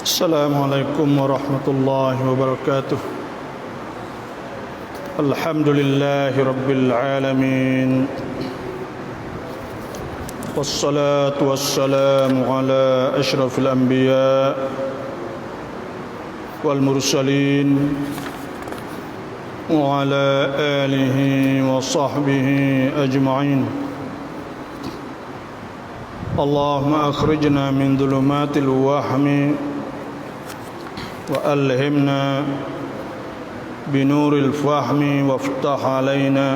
Assalamualaikum warahmatullahi wabarakatuh. Alhamdulillahi rabbil alamin. Wassalatu wassalamu ala asyrafil anbiya wal mursalin wa ala alihi wa sahbihi ajma'in. Allahumma akhrijna min dhulumatil wahmi وألهمنا بنور الفهم وافتح علينا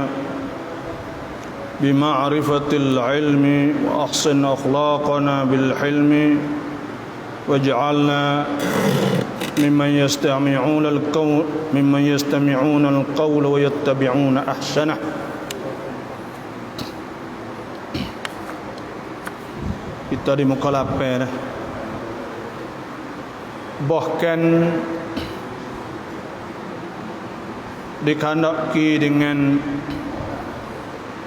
بمعرفة العلم وأحسن أخلاقنا بالحلم واجعلنا ممن يستمعون القول ويتبعون أحسنه. Kita di muka lapan bahkan dikandaki dengan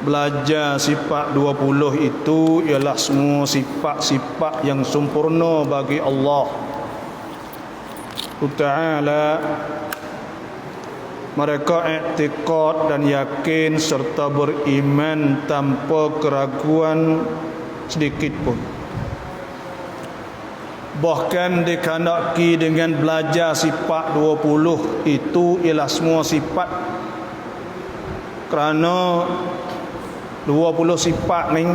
belajar sifat 20 itu ialah semua sifat-sifat yang sempurna bagi Allah Ta'ala. Mereka i'tiqad dan yakin serta beriman tanpa keraguan sedikit pun. Bahkan dikandaki dengan belajar sifat 20 itu ialah semua sifat, kerana 20 sifat ni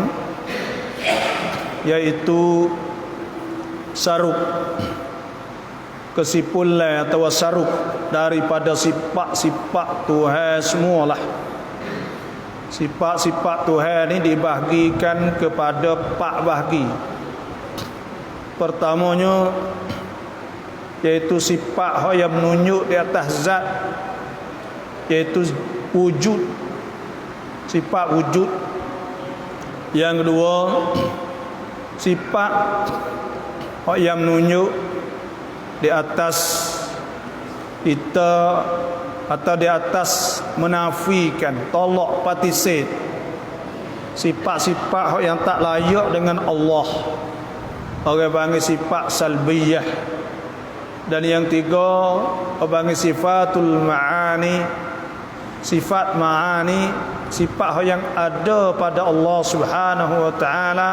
iaitu saruk, kesimpulan atau saruk daripada sifat-sifat Tuhan semualah. Sifat-sifat Tuhan ni dibahagikan kepada 4 bahagi. Pertamanya iaitu sifat yang menunjuk di atas zat, iaitu wujud, sifat wujud. Yang kedua, sifat yang menunjuk di atas kita atau di atas menafikan, tolak patisir sifat-sifat yang tak layak dengan Allah, orang panggil sifat salbiyah. Dan yang tiga, orang panggil sifatul ma'ani, sifat ma'ani, sifat yang ada pada Allah Subhanahu wa taala,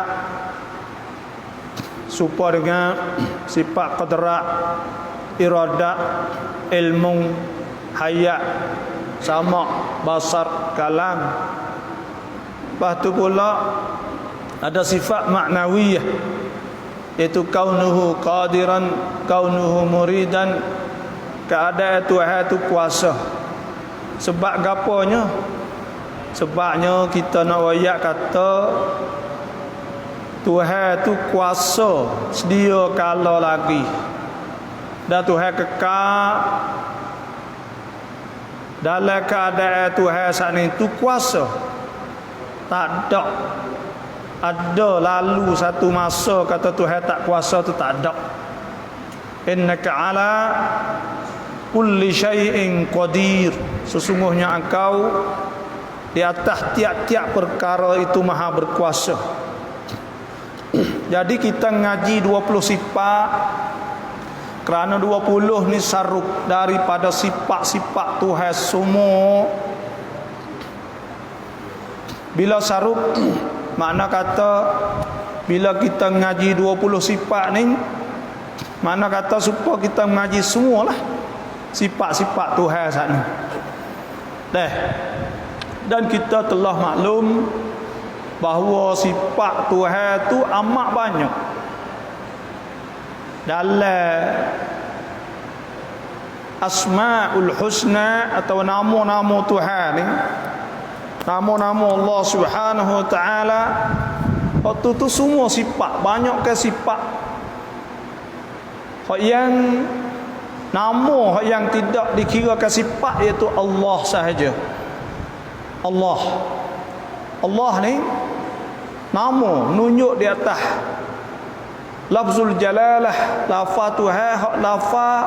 serupa dengan sifat qudrat, iradat, ilmu, hayat, sama, basar, kalam. Lepas tu pula ada sifat maknawiyah, iaitu kaunuhu qadiran, kaunuhu muridan, keadaan Tuhan itu kuasa. Sebab gapanya? Sebabnya kita nak wayak kata Tuhan itu kuasa sedia kala lagi, dan Tuhan kekal dalam keadaan Tuhan saat itu kuasa. Tak ada lalu satu masa kata Tuhan tak kuasa, tu tak ada. Innaka ala kulli syai'in qadir, sesungguhnya engkau di atas tiap-tiap perkara itu maha berkuasa. Jadi kita ngaji 20 sifat kerana 20 ni saruk daripada sifat-sifat Tuhan semua. Bila saruk, makna kata bila kita ngaji 20 sifat ni, makna kata supaya kita mengaji semualah sifat-sifat Tuhan saat ni. Dan kita telah maklum bahawa sifat Tuhan tu amat banyak. Dalam Asmaul Husna atau nama-nama Tuhan ni, nama-nama Allah Subhanahu wa taala, waktu tu semua sifat, banyak ke sifat yang nama yang tidak dikirakan sifat, iaitu Allah sahaja. Allah ni nama menunjuk di atas lafzul jalalah, lafaz Tuhan, hak lafaz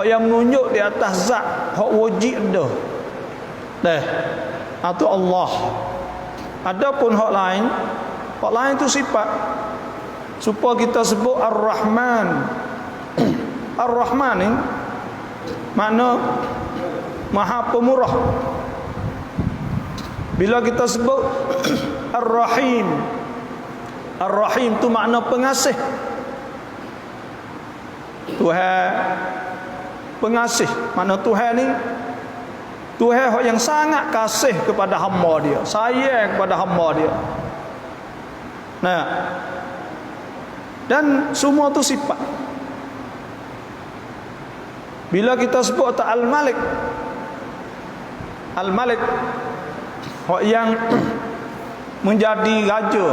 yang menunjuk di atas zat, hak wujud dah. Itu Allah. Adapun hak lain itu sifat. Supaya kita sebut Ar-Rahman, Ar-Rahman ni makna Maha Pemurah. Bila kita sebut Ar-Rahim, Ar-Rahim tu makna pengasih. Tuhan pengasih, makna Tuhan ni Tuhan yang sangat kasih kepada hamba dia, sayang kepada hamba dia. Nah, dan semua tu sifat. Bila kita sebut Al-Malik, Al-Malik yang menjadi raja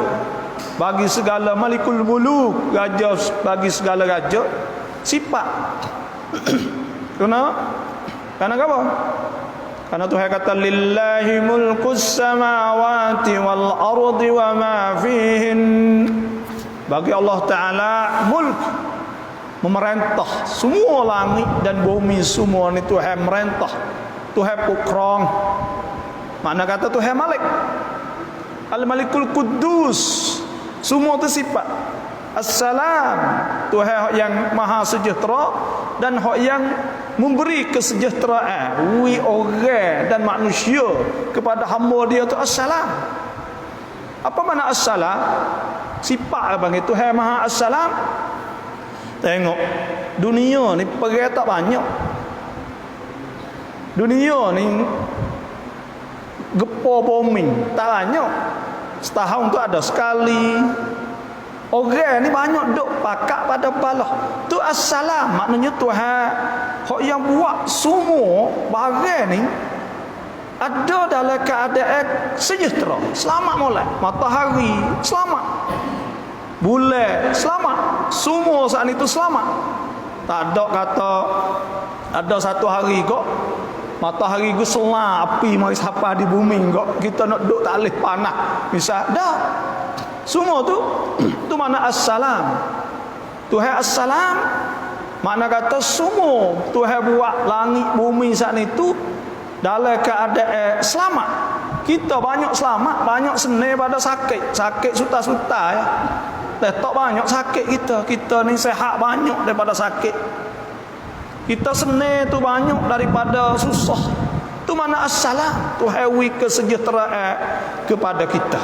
bagi segala, Malikul Muluk, raja bagi segala raja, sifat. Karena apa? Karena Tuhan kata lillahi mulkus samawati wal ardi wa ma fihin. Bagi Allah Ta'ala mulk, memerintah semua langit dan bumi, semua ni Tuhan merintah, Tuhan pukrong. Makna kata Tuhan Malik, Al-Malikul Quddus, semua tu sifat. Assalam, Tuhan yang maha sejahtera dan hak yang memberi kesejahteraan wi orang dan manusia kepada hamba dia tu. Assalam. Apa makna assalam? Sifat abang itu Tuhan maha assalam. Tengok dunia ni pergi tak banyak. Dunia ni gepo booming tak banyak. Setahun tu ada sekali. Orang ni banyak duk pakak pada bala. Tu assalam, maknanya Tuhan hak yang buat semua barang ni ada dalam keadaan sejahtera, selamat molek. Matahari selamat, bulan selamat, semua saat itu selamat. Tak ada kata ada satu hari kok matahari ku selah api mari siapa di bumi kok kita nak duk tak boleh panas misal dah. Semua tu makna assalam. Tuhan assalam makna kata semua Tuhan buat langit bumi saat itu dalam keadaan selamat. Kita banyak selamat, banyak senang pada sakit. Sakit suta-suta ya. Tak banyak sakit kita. Kita ni sehat banyak daripada sakit. Kita senang tu banyak daripada susah. Tu makna assalam. Tuhan wi kesejahteraan kepada kita.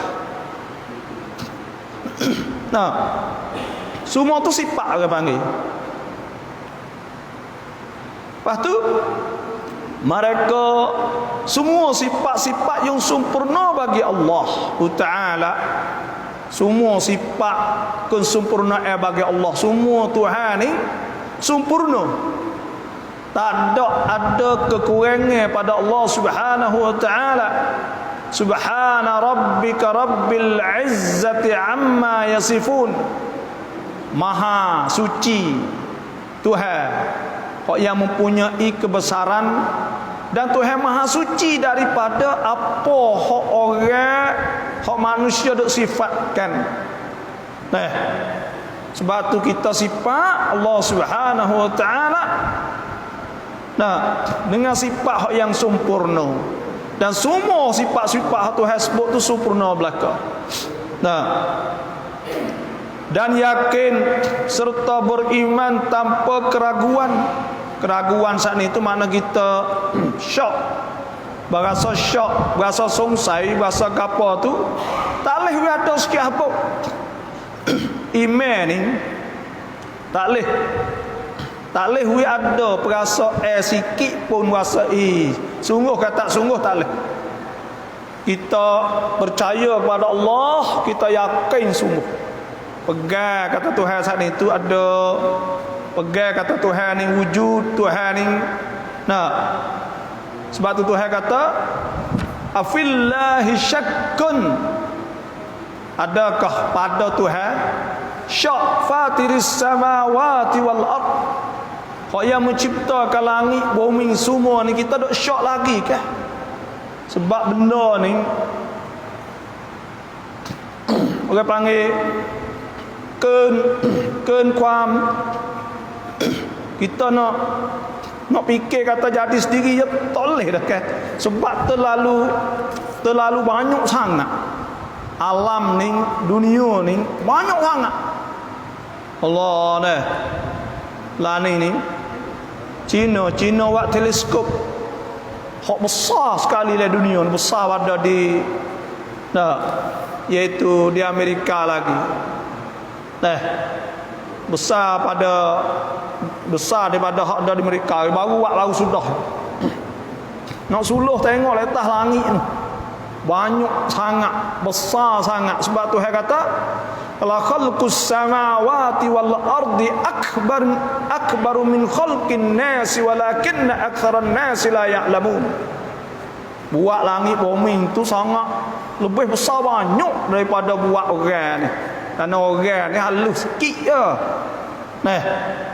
Nah, semua tu sifat orang panggil. Lepas tu mereka semua sifat-sifat yang sempurna bagi Allah Ta'ala. Semua sifat kesempurnaan bagi Allah. Semua Tuhan ni sempurna. Tak ada kekurangan pada Allah Subhanahu wa Ta'ala. Subhana rabbika rabbil izzati amma yasifun. Maha suci Tuhan yang mempunyai kebesaran, dan Tuhan maha suci daripada apa hak orang, hak manusia duk sifatkan. Nah, sebab tu kita sifat Allah Subhanahu wa Ta'ala dengan sifat yang sempurna. Dan semua sifat-sifat Tuhan sebut tu sempurna belaka. Dan yakin serta beriman tanpa keraguan. Keraguan saat itu makna kita syok. Berasa syok, berasa sungsai, berasa apa tu tak boleh ada sikit apa. Iman ni tak boleh ada perasa sikit pun rasa sungguh kata sungguh tak boleh. Kita percaya kepada Allah, kita yakin sungguh. Pegang kata Tuhan saat itu ada, pegang kata Tuhan ni wujud, Tuhan ni. Sebab tu Tuhan kata afillahi syakkun, adakah pada Tuhan syak fatiris samawati wal ard, hak yang menciptakan langit bumi semua ni, kita dok syak lagi kah? Sebab benda ni orang panggil ken kuam. Kita nak fikir kata jadi sendiri je tak boleh dah kan. Sebab terlalu banyak sangat alam ni, dunia ni banyak sangat. Allah dah lah ni Cina buat teleskop hak besar sekali di dunia, besar pada di iaitu di Amerika lagi. Besar daripada hak ada di Amerika, baru buat lalu sudah. Nak suluh tengok letas langit ni. Banyak sangat, besar sangat. Sebab Tuhan kata, la khalqus samawati wal ardi akbaru min khalqin nasi walakinna aktsaran nasi la ya'lamun. Buat langit bumi itu sangat lebih besar banyak daripada buat orang ni. Kerana orang ni halus sikit je.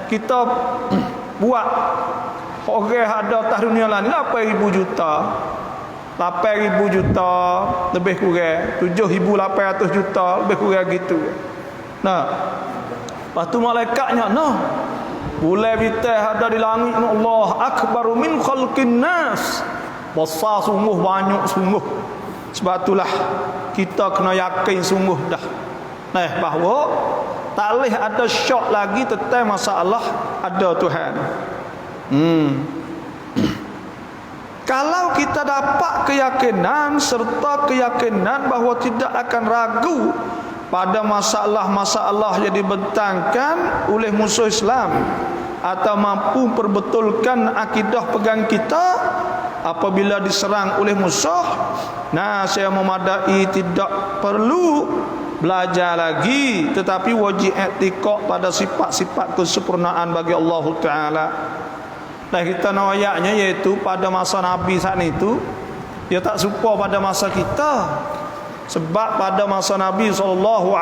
Kita buat orang ada atas dunia lah ni 8,000 juta. 8,000 juta lebih kurang, 7,800 juta lebih kurang gitu. Lepas tu malaikatnya boleh bitai ada di langit, Allah akbaru min khalqin nas. Besar sungguh, banyak sungguh. Sebab itulah kita kena yakin sungguh dah. Bahawa tak boleh ada syak lagi tentang masalah ada Tuhan. Kalau kita dapat keyakinan serta keyakinan bahawa tidak akan ragu pada masalah-masalah yang dibentangkan oleh musuh Islam atau mampu perbetulkan akidah pegang kita apabila diserang oleh musuh, saya memadai tidak perlu belajar lagi, tetapi wajib i'tiqad pada sifat-sifat kesempurnaan bagi Allah Ta'ala. Kita nak ayatnya iaitu pada masa Nabi saat itu dia tak serupa pada masa kita. Sebab pada masa Nabi SAW,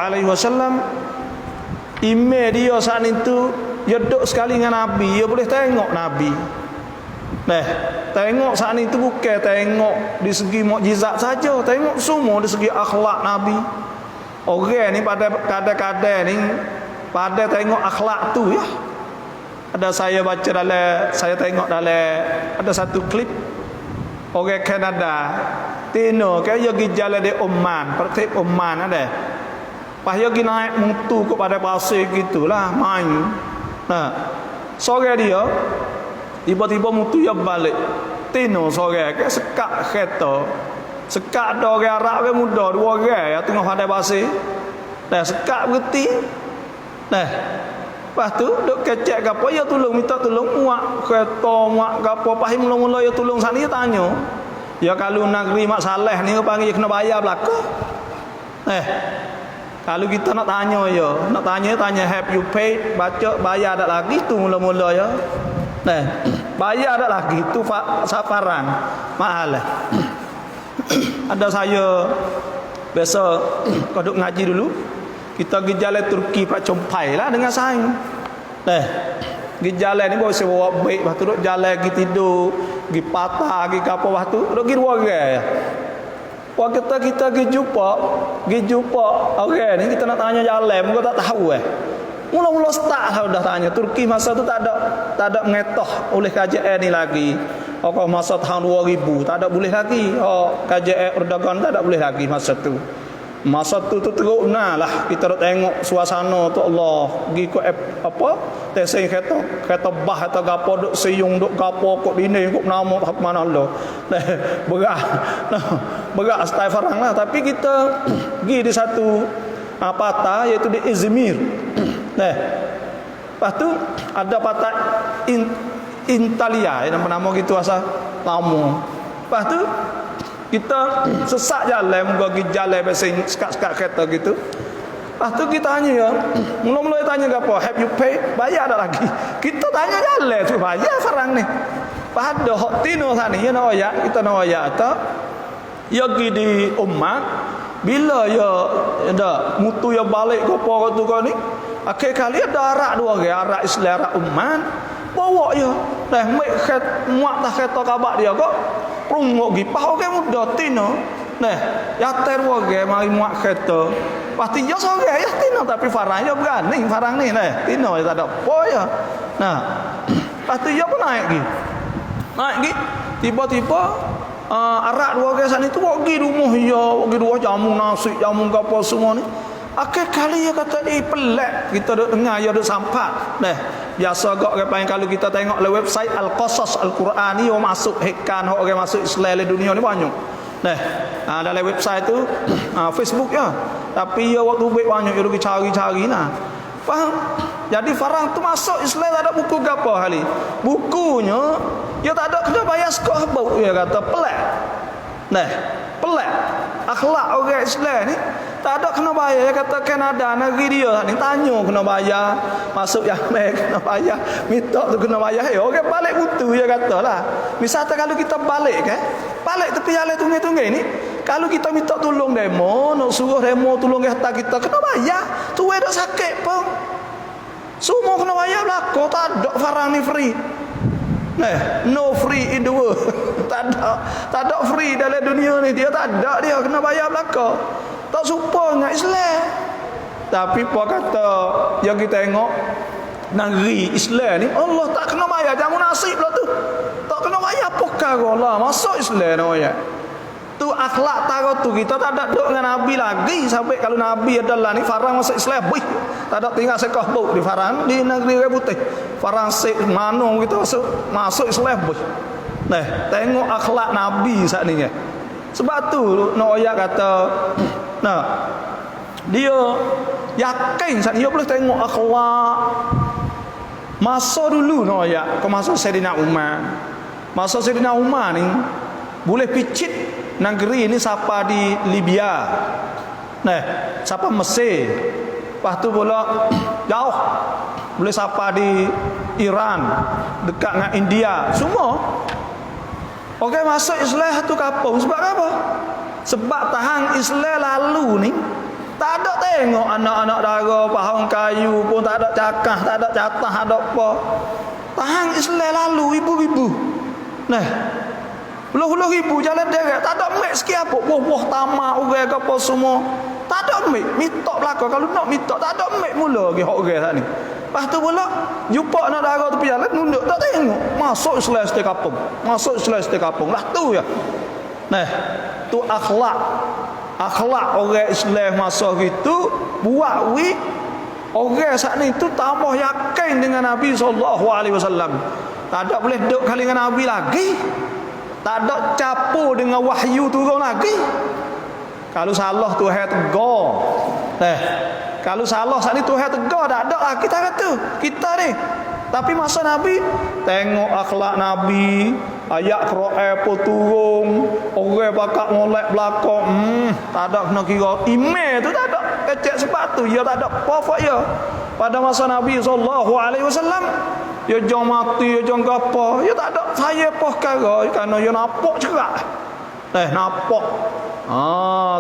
imej dia saat itu dia duduk sekali dengan Nabi, dia boleh tengok Nabi. Tengok saat itu bukan tengok di segi mukjizat saja, tengok semua di segi akhlak Nabi. Orang ni pada kadang-kadang ni pada tengok akhlak tu ya. Ada saya tengok dalam ada satu klip orang Kanada Tino kan dia pergi jalan di Oman, pergi Oman ada. Pas dia pergi naik mutu kepada pasir gitulah main. Sore dia tiba-tiba mutu dia balik. Tino sore kan sekat kereta. Sekat ada orang Arab orang muda dua orang ya tengah pada pasir. Sekat berhenti. Lepas tu duk kecek ke apa, dia tolong, minta tolong muak kereta, muak ke apa. Lepas mula-mula dia tolong sana, dia tanya, ya kalau negeri Mak Saleh ni dia panggil kena bayar belakang. Kalau kita nak tanya tanya have you paid, baca bayar tak lagi tu mula-mula ya. Bayar tak lagi tu safaran mahal. Ada saya biasa kau duk ngaji dulu, kita pergi jalan Turki Pak Compai lah dengan saing. Pergi jalan ni bawa sewa baik, lepas tu duk jalan pergi tidur, pergi patah, pergi ke apa, lepas tu duk pergi 2 orang. Waktu kita pergi jumpa orang ni, kita nak tanya jalan, muka tak tahu Mula-mula start lah dah tanya. Turki masa tu tak ada mengetoh oleh KJN ni lagi. Masa tahun 2000 tak ada boleh lagi. KJN Erdogan tak ada boleh lagi masa tu. Masa tu teruk lah kita nak tengok suasana tu Allah pergi ke apa teseng kereta bah atau gapo duk siung duk gapo kok bini kok nama tak mana Allah berak style farang lah. Tapi kita pergi di satu patah iaitu di Izmir. Lepas tu ada patah Intalia nama gitu asal tamu. Lepas tu kita sesak jalan, pergi jalan pasal sekat-sekat kereta gitu. Lepas tu kita tanya ya, mula-mula tanya apa? Have you paid? Bayar tak lagi? Kita tanya jalan tu bayar farang ni. Pada hak tino sana ya nak ayat, kita nak ayat tak? Ya pergi di umat bila ya ada mutu ya balik ke apa tu kau ni. Akhir kali ada arak 2 orang, arak Islam, arak umat. Bawa ya. Dah muat dah kereta kabak dia kok. Rungok gipah orang muda tino. Ya terwa ge mari muat kereta. Pasti dia sore ya tino tapi farang dia berani farang ni tino tak ada apa ya. Pasti dia pun naik gi. Tiba-tiba arak 2 orang sana tu pergi rumah ya, pergi 2 jamu nasi, jamu apa semua ni. Akhir kali dia kata pelik kita duk dengar dia duk sampak. Biasa gak orang kalau kita tengok le website Al-Qasas Al-Qurani yang masuk hekan orang masuk Islam di dunia ni banyak. Nah, dalam website tu Facebook ya. Tapi ya waktu baik banyak dia pergi cari-cari nah. Faham? Jadi farang tu masuk Islam tak ada buku gapo kali. Bukunya dia tak ada kena bayar sekolah bau dia kata pelik. Nah, pelik. Akhlak orang Islam ni tak ada kena bayar. Dia kata Kanada negeri dia ni tanya kena bayar, masuk Yaman kena bayar, minta tu kena bayar. Orang balik butuh dia katalah. Misalnya kalau kita balik balik tepi jalan tunggai-tunggai ni, kalau kita minta tolong demo, nak suruh demo tolong harta kita kena bayar. Tu ada sakit pun. Semua kena bayar belaka, tak ada farang ni free. No free in the world. tak ada free dalam dunia ni. Dia tak ada, dia kena bayar belaka. Tak serupa dengan Islam. Tapi apa kata yang kita tengok negeri Islam ni Allah tak kena bayar jamu nasib lah tu. Tak kena bayar apa kau lah masuk Islam ni ya. Tu akhlak tara tu kita tak ada duk dengan Nabi lagi sampai kalau Nabi adalah ni farang masuk Islam bih. Tak ada tinggal sekah bau di farang di negeri orang putih. Farang sek mano kita masuk Islam bih. Nah, tengok akhlak Nabi saat ni ya. Sebab tu Noya kata nah dia yakin saat dia boleh tengok akhlak masa dulu Noya ke masa Sayyidina Umar. Masa Sayyidina Umar ni boleh picit negeri ini siapa di Libya. Nah, siapa Mesir. Lepas tu pula jauh boleh siapa di Iran, dekat dengan India, semua. Okey masuk Islam satu kampung sebab apa? Sebab tahan Islam lalu ni tak ada tengok anak-anak dara pahang kayu pun tak ada cakah, tak ada catah, ada apa. Tahan Islam lalu ibu-ibu. Nah, puluh-puluh ribu jalan derek tak ada mek sikit apa buah-buah tamak orang ke apa semua tak ada mek minta belaka kalau nak minta tak ada mek mula lagi hok orang sat ni. Lepas tu pula jumpa anak dara tepi jalan nunduk tak tengok masuk Islam setiap kampung, masuk Islam setiap kampung lah tu ya. Nah tu akhlak orang Islam masa gitu buat orang saat ni tu tambah yakin dengan Nabi SAW. Tak ada boleh duduk kali dengan Nabi lagi. Tak ada campur dengan wahyu turun lagi. Kalau salah Tuhan tegur. Kalau salah saat ni Tuhan tegur tak ada lah kita kata. Kita ni. Tapi masa Nabi tengok akhlak Nabi, ayat Quran pun turun, orang pakak molek belakang, tak ada kena kira. Email tu tak ada kecek sebab tu dia tak ada apa-apa ya. Pada masa Nabi SAW dia jangan mati, dia jangan apa. Dia tak ada saya apa perkara kerana dia nampak cerak. Nampak.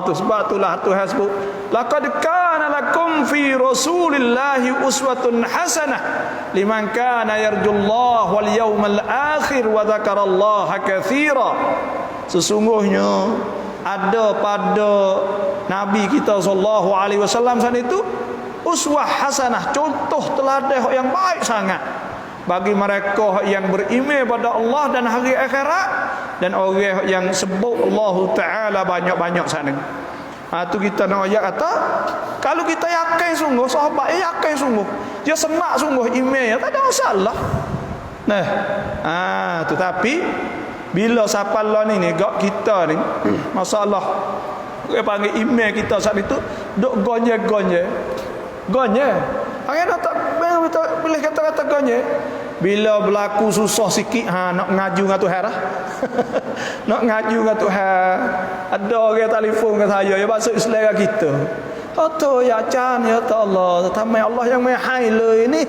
Tu sebab itulah Tuhan sebut laqad kana lakum fi rasulillahi uswatun hasanah liman kana yarjullaha wal yawmal akhir wa dzakarallaha katsira. Sesungguhnya ada pada Nabi kita sallallahu alaihi wasallam saat itu uswah hasanah, contoh teladan yang baik sangat bagi mereka yang beriman pada Allah dan hari akhirat dan orang yang sebut Allah Ta'ala banyak-banyak sana. Tu kita nak ayat kata kalau kita yakin sungguh, sahabat yakin sungguh, dia semak sungguh iman, tak ada masalah. Tetapi bila siapa Allah ni gak kita ni masalah dia panggil iman kita saat itu duk gonye-gonye. Akhirnya tak boleh kata-kata gonye. Bila berlaku susah sikit nak ngaju dengan Tuhan lah. Nak ngaju dengan Tuhan. Ada orang telefon ke saya, dia masuk Islam kita. Oh ya Chan ya Allah, tamai Allah yang mahal ini.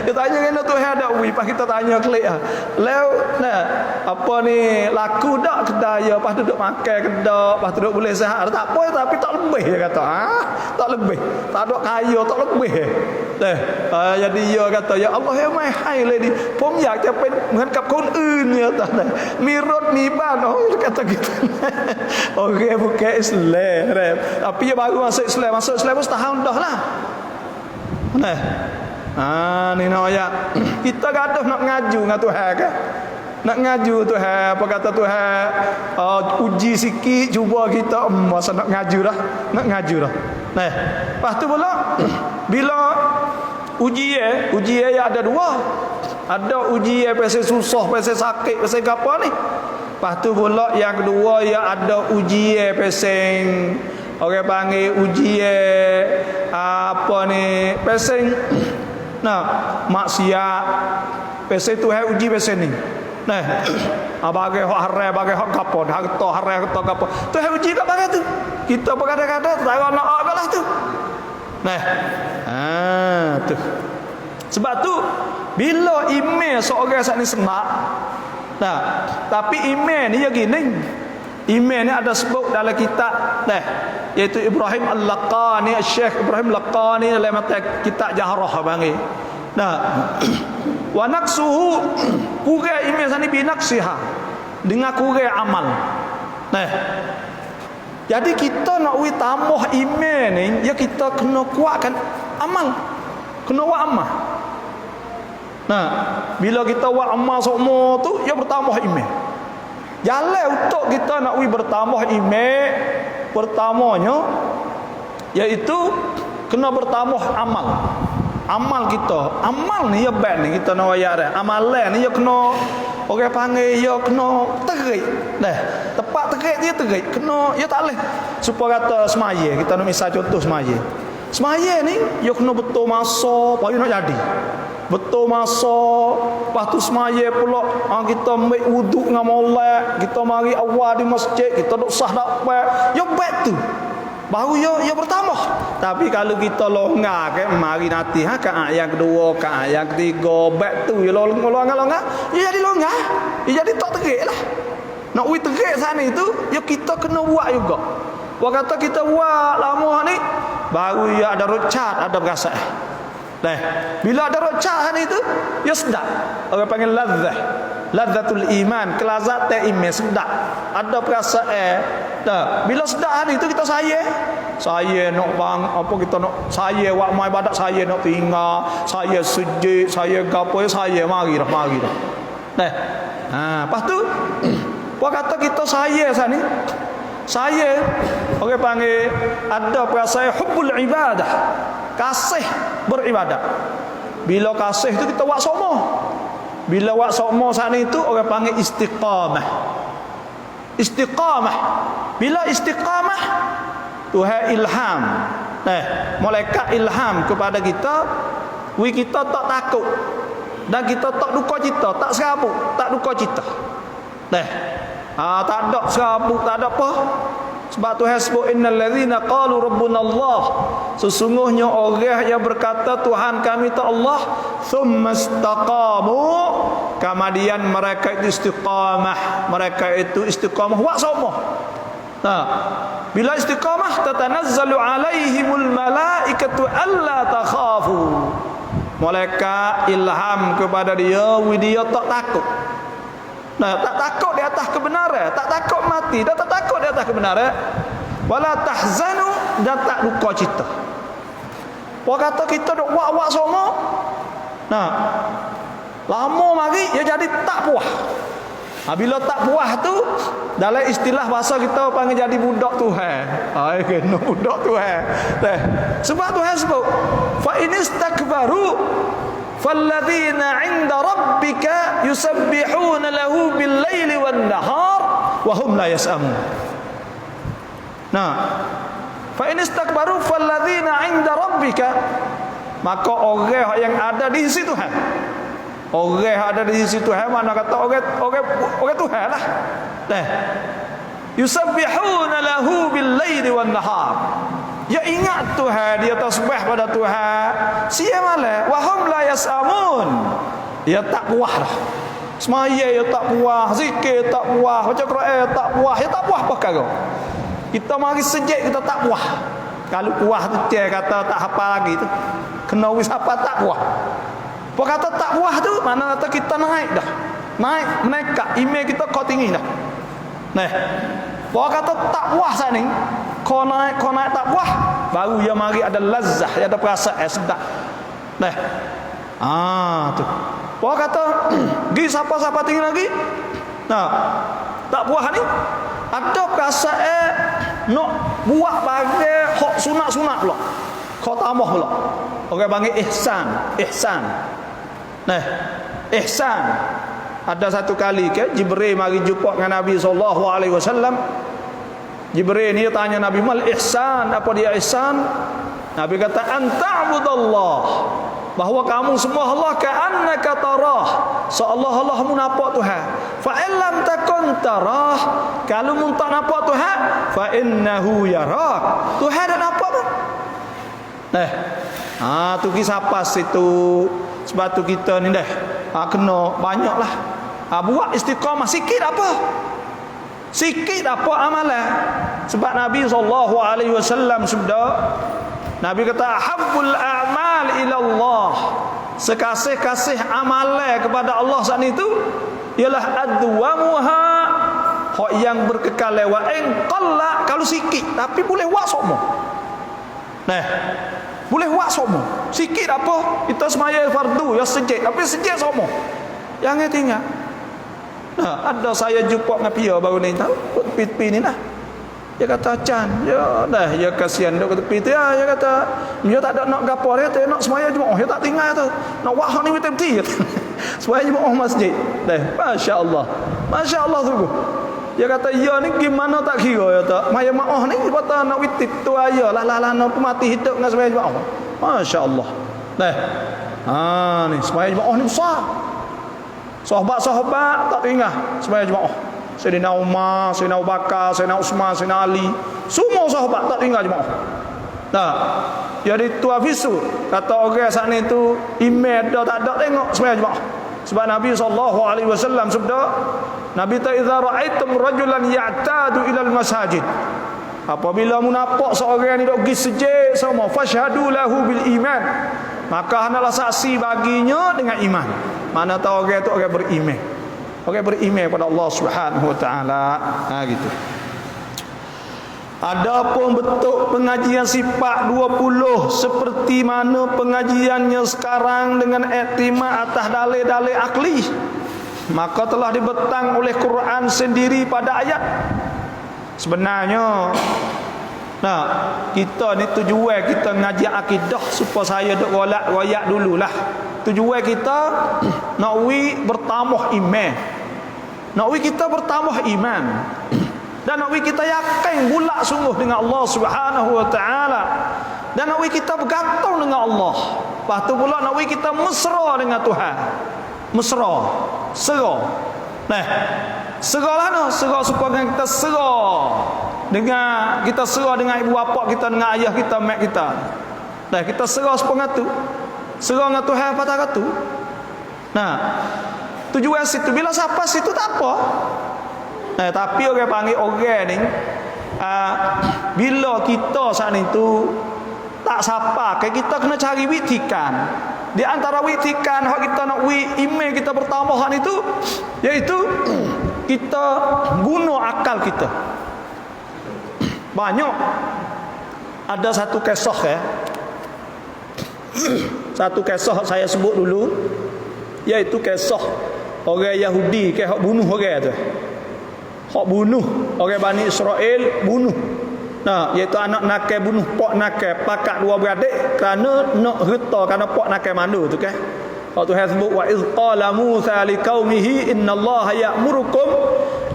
Dia tanya kena Tuhan ada pas kita tanya klik ah. Apa ni laku dak kedai ya, pas duduk makan kedai, pas duduk boleh sehat tak apa tapi tak lebih dia kata. Tak lebih. Tak ada kaya tak lebih. Jadi dia kata ya Allah yang mahal ini. Pomอยากจะเป็นเหมือนกับคนอื่นเนี่ยตอนนั้นมีรถมีบ้านkata gitu. Oke bukan Islam. Tapi dia baru masuk Islam pun setahun dah lah. Ni nak ayat. Kita gaduh nak ngaju dengan Tuhan kan? Nak ngaju Tuhan, apa kata Tuhan? Uji sikit cuba kita masa nak ngaju dah. Lepas tu pula bila ujian ya ada dua. Ada ujian pasal susah, pasal sakit, pasal apa ni. Lepas tu pula yang kedua ya ada ujian pasal orang panggil ujian apa ni pasal maksiat. Pasal tu hai uji pasal ni. Nah, bagai hak haram, bagai hak gapo, harta haram, harta gapo. Tu hai uji kat bagai tu. Kita berkata-kata tak nak lah tu. Nah. Tu. Sebab tu bila email seorang saat ni semak. Nah, tapi email ni ya gini. Email ni ada sebut dalam kitab iaitu Ibrahim Al-Laqani, Syekh Ibrahim Al-Laqani dalam kitab Jahrah panggil. Nah, wa naqsuhu kurang iman sani binaqsiha dengan kurang amal. Nah, jadi kita nak tambah iman ni ya kita kena kuatkan amal. Kena buat amal. Nah, bila kita buat amal semua tu ya bertambah iman. Jalan untuk kita nak bertambah iman pertamanya iaitu kena bertambah amal. Amal kita, amal ni ya baik ni kita nak wayar dah. Amalan ni ya kena orang panggil ya kena terik. Dah, tepat terik dia terik. Kena ya tak leh. Supaya kata semaya, kita nak misal contoh semaya. Semaya ni ya kena betul masa baru nak jadi. Betul masa, lepas tu semaya pula kita ambil wuduk dengan molek, kita mari awal di masjid, kita duk sah dapat. Ya baik tu. Baru ya bertambah. Tapi kalau kita longgar ke mari nanti ke yang kedua, ke yang ketiga, baik tu ya longgar, ya jadi longgar. Ya jadi tak terik lah. Nak terik sana itu ya kita kena buat juga. Wah kata kita buat lama ni baru ya ada rocat, ada perasaan. Bila ada rocat itu ya sedap. Orang panggil ladzah. Ladzatul iman, kelazatan iman sedap. Ada perasaan. Bila sedap itu kita saya nak bang apa kita nak saya buat mai ibadat saya nak tinggal, saya sujud, saya gapo saya mari dah. Lepas tu apa kata kita saya sana ni? Saya orang panggil ada perasaan hubbul ibadah. Kasih beribadat. Bila kasih itu kita buat semua. Bila buat semua sana itu orang panggil istiqamah. Istiqamah. Bila istiqamah Tuhan ilham. Malaikat ilham kepada kita, kita tak takut. Dan kita tak duka cita, tak serabut, tak duka cita. Tak ada serabut, tak ada apa. Sebab Tuhan sebut innal ladzina qalu rabbuna Allah. Sesungguhnya orang yang berkata Tuhan kami itu Allah, thumma istaqamu, kemudian mereka itu istiqamah, buat semua. Bila istiqamah tatanazzalu alaihimul malaikatu alla takhafu. Malaikat ilham kepada dia tak takut. Tak takut di atas kebenaran, tak takut mati, tak takut di atas kebenaran. Wala tahzanu, dan tak duka cita. Wah kata kita duk buat semua. Lama mari ya jadi tak puas. Bila tak puas tu dalam istilah bahasa kita panggil jadi budak Tuhan. Kena budak Tuhan. Sebab Tuhan sebut fa inistakbaru falladzina 'inda rabbika yusabbihuna lahu bil-laili wan-nahar wa hum la yas'amun. Fa inistakbaru falladzina 'inda rabbika, maka orang yang ada di sisi Tuhan. Orang yang ada di sisi Tuhan mana kata orang Tuhan lah. Yusabbihuna lahu bil-laili wan-nahar. Ya ingat Tuhan, dia tasbih pada Tuhan. Sia malah wa hum la yasamun. Dia tak puas dah. Semaya dia tak puas, zikir tak puas, baca Quran tak puas, dia tak puas apa perkara. Kita mari sejak kita tak puas. Kalau puas tu dia kata tak hafal lagi tu. Kena wis hafal tak puas. Apa kata tak puas tu mana kata kita naik dah. Naik menekak email kita kau tinggi dah. Apa kata tak puas ni, kau naik tak puas, baru dia mari ada lazah, ada perasaan sedap. Tu. Apa kata gi siapa-siapa tinggi lagi? Tak puas ni ada perasaan nak buat bagai hak sunat-sunat pula. Khatamah pula. Orang panggil ihsan. Nah, ihsan. Ada satu kali ke Jibril mari jumpa dengan Nabi sallallahu alaihi wasallam. Jibril ni tanya Nabi, "Mal ihsan?" Apa dia ihsan? Nabi kata, "Anta'budallah." Bahawa kamu semua Allah ka'annaka tarah. Seolah-olah mu nampak Tuhan. Fa in lam takun tarah, kalau mu tak nampak Tuhan, fa innahu yarak. Tuhan dah nampak tu. Tu kisah pas itu. Sebab tu kita ni dah kena banyaklah. Buat istiqamah sikit apa? Sikit apa amalan. Sebab Nabi SAW sudah Nabi kata habbul a'mal ila Allah. Sekasih-kasih amalan kepada Allah saat itu ialah adwamuha, hak yang berkekal wa in qalla, kalau sikit tapi boleh buat semua. Boleh buat semua. Sikit apa? Kita semaya fardu ya sejak, tapi sejak semua. Jangan tinggal. Ada saya jumpa dengan pia baru ni tahu tepi ni lah. Dia kata Chan, ya kasihan duk tepi tu ya. Dia kata dia tak ada nak gapo dia, nak semaya jemaah, dia tak tinggal tu. Nak wah ni betul-betul. Semaya jemaah masjid. Masya-Allah. Masya-Allah sungguh. Dia kata ya ni gimana tak kira ya tak. Maya maah ni kata nak witip tu ayalah nak mati hidup dengan semaya jemaah. Masya-Allah. Ni semaya jemaah ni besar. Sahabat-sahabat tak tinggal semaya jemaah. Sayyidina Umar, Sayyidina Abu Bakar, Sayyidina Utsman, Sayyidina Ali, semua sahabat tak tinggal jemaah. Jadi tu afisu kata orang saat ni tu email dah tak ada tengok semaya jemaah. Sebab Nabi SAW sabda, Nabi ta idza ra'aitum rajulan ya'tadu ila al-masajid. Apabila mu nampak seorang ni dok pergi sejid sama fashhadu lahu bil iman. Maka hendaklah saksi baginya dengan iman. Mana tahu orang tu orang beriman. Orang beriman pada Allah Subhanahu wa taala. Gitu. Adapun bentuk pengajian sifat 20 seperti mana pengajiannya sekarang dengan iktimad atas dalil-dalil akli, maka telah dibentang oleh Quran sendiri pada ayat. Sebenarnya kita ni tujuan kita ngaji akidah supaya saya duk royak dululah. Tujuan kita nak bertambah iman. Nak kita bertambah iman. Dan nak kita yakin bulat sungguh dengan Allah Subhanahu wa taala. Dan nak kita bergantung dengan Allah. Lepas tu pula nak kita mesra dengan Tuhan. Mesra, serah. Serahlah serah supaya kita serah dengan ibu bapa kita, dengan ayah kita, mak kita. Kita serah supaya tu. Serah dengan Tuhan pada tu. Tujuan situ bila siapa situ tak apa. Tapi orang panggil orang ni bila kita saat itu tak sapa, kita kena cari witikan. Di antara witikan hak kita nak iman kita bertambahan itu iaitu kita guna akal kita. Banyak ada satu kisah satu kisah saya sebut dulu, iaitu kisah orang Yahudi hak bunuh orang tu. Hak bunuh orang Bani Israel, bunuh. Iaitu anak nakal bunuh pak nakal, pakat dua beradik kerana nak harta, kerana pak nakal mana tu kan. Hak Tuhan sebut wa iz qala Musa liqaumihi innallaha ya'murukum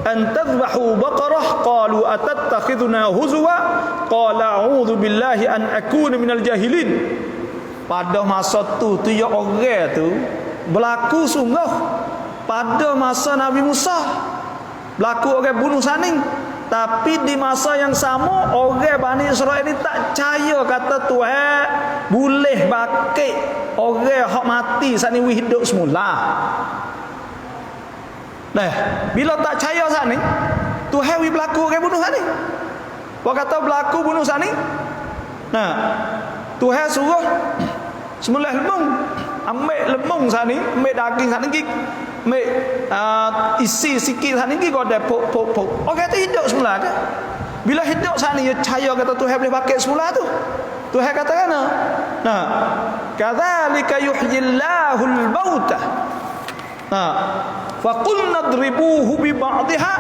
an tadhbahu baqarah qalu atattakhiduna huzwa qala a'udzu billahi an akuna minal jahilin. Pada masa tu ya orang tu berlaku sungguh pada masa Nabi Musa. Berlaku orang bunuh saning. Tapi di masa yang sama orang Bani Israel ni tak percaya kata Tuhan boleh bakit orang hak mati saat ni hidup semula. Bila tak percaya saat ni Tuhan berlaku orang bunuh saat ni. Apa kata berlaku bunuh saat ni? Tuhan suruh semula ambil lemung saat ni, ambil daging saat ni, ambil isi sikit saat ni, kau dah pok. Orang tu hidup semula kan? Bila hidup saat ni, dia percaya kata Tuhan boleh pakai semula tu. Tuhan kata kan? Kadzalika yuhyillahul mauta. Faqulna dribuhu bi ba'dihha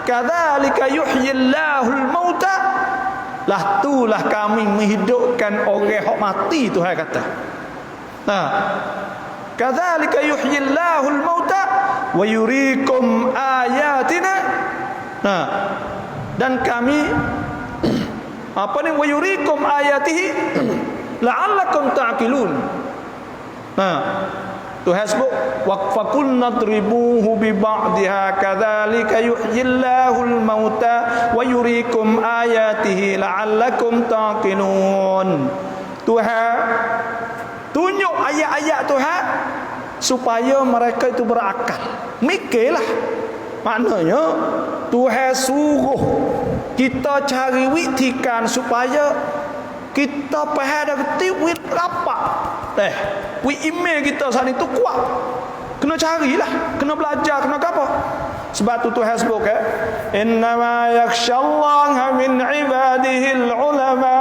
kadzalika yuhyillahul mauta Lah itulah kami menghidupkan orang hak mati, Tuhan kata. Nah, kadzalika yuhyillahu al-mauta wa yuriikum ayatina. Nah, dan kami apa ni, wa yuriikum ayatihi la'allakum ta'qilun. Nah, Tuhan sebut waqfaqul nadribuhu bi ba'dihha kadzalika yuhyillahul mauta wa yuriikum ayatihi la'allakum taqilun. Tuhan tunjuk ayat-ayat Tuhan supaya mereka itu berakal. Mikirlah. Maknanya Tuhan suruh kita cari witikan supaya kita faham dah betul wit apa. Wit email kita saat itu kuat. Kena carilah, kena belajar, kena apa? Sebab tu Tuhan sebut ke, innama yakhshallaha min ibadihil ulama.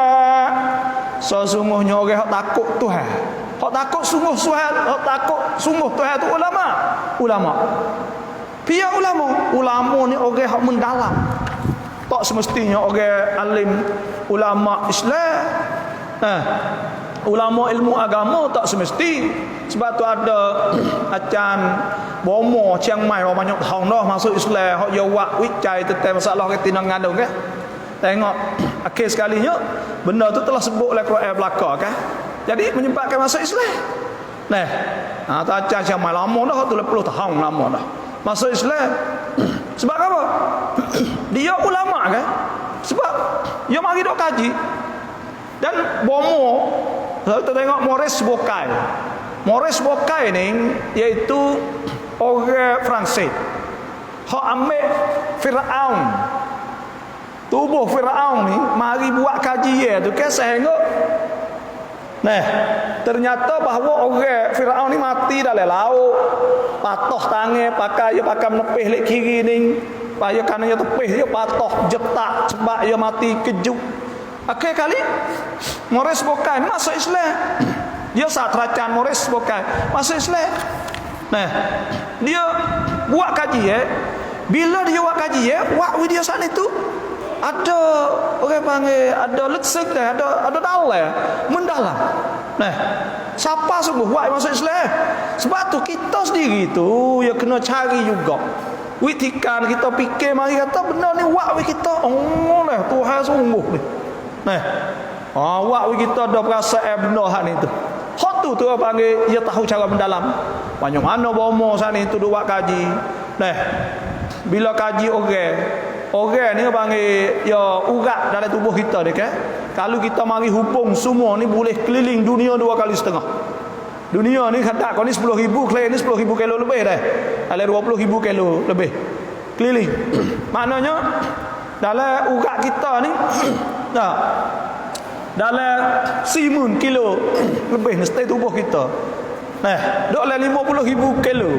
Sesungguhnya orang yang takut Tuhan, hak takut sungguh Tuhan, hak takut sungguh Tuhan tu ulama. Ulama. Pihak ulama, ulama ni orang yang mendalam. Tak semestinya orang alim ulama Islam. Ulama ilmu agama tak semesti. Sebab tu ada acan bomo Chiang Mai banyak tahun dah masuk Islam, hok jawab wicai tentang masalah ketina ngandung ke. Tengok akhir sekalinya benda tu telah sebut oleh Quran belaka kan. Jadi menyebabkan masuk Islam. Nah, tu acan Chiang Mai lama dah, 30 tahun lama dah masuk Islam. Sebab apa? Dia ulama kan? Sebab dia mari dok kaji. Dan bomo, kita tengok Maurice Bucaille. Maurice Bucaille ni iaitu orang Perancis. Hak ambil Firaun. Tubuh Firaun ni mari buat kajian tu kan sehingga nah, ternyata bahawa orang Firaun ni mati dalam laut. Patoh tangan pakai menepih lek kiri ni. Paya kanannya tepih dia patoh jetak sebab dia mati kejut. Akhir kali Maurice Bucaille masuk Islam. Dia satracan Maurice Bucaille masuk Islam. Nah, dia buat kajian. Bila dia buat kajian, buat video sana itu ada orang panggil ada leksek dah, ada dalam mendalam. Nah, siapa sungguh buat masuk Islam? Sebab tu kita sendiri tu ya kena cari juga. Witikan kita fikir mari kata benda ni buat kita. Oh nah, Tuhan sungguh ni. Nah, buat kita ada perasaan benda hak ni tu. Hak tu panggil dia tahu cara mendalam. Banyak mana bomo sana itu buat kaji. Nah, bila kaji orang ni panggil ya urat dalam tubuh kita ni kan. Kalau kita mari hubung semua ni boleh keliling dunia 2,5 kali. Dunia ni kata kau ni 10,000 kali ni 10,000 kilo lebih dah. Ada 20,000 kilo lebih keliling. Maknanya dalam urat kita ni nah, dalam 1000 kilo lebih mesti tubuh kita. Nah, dok dalam 50,000 kilo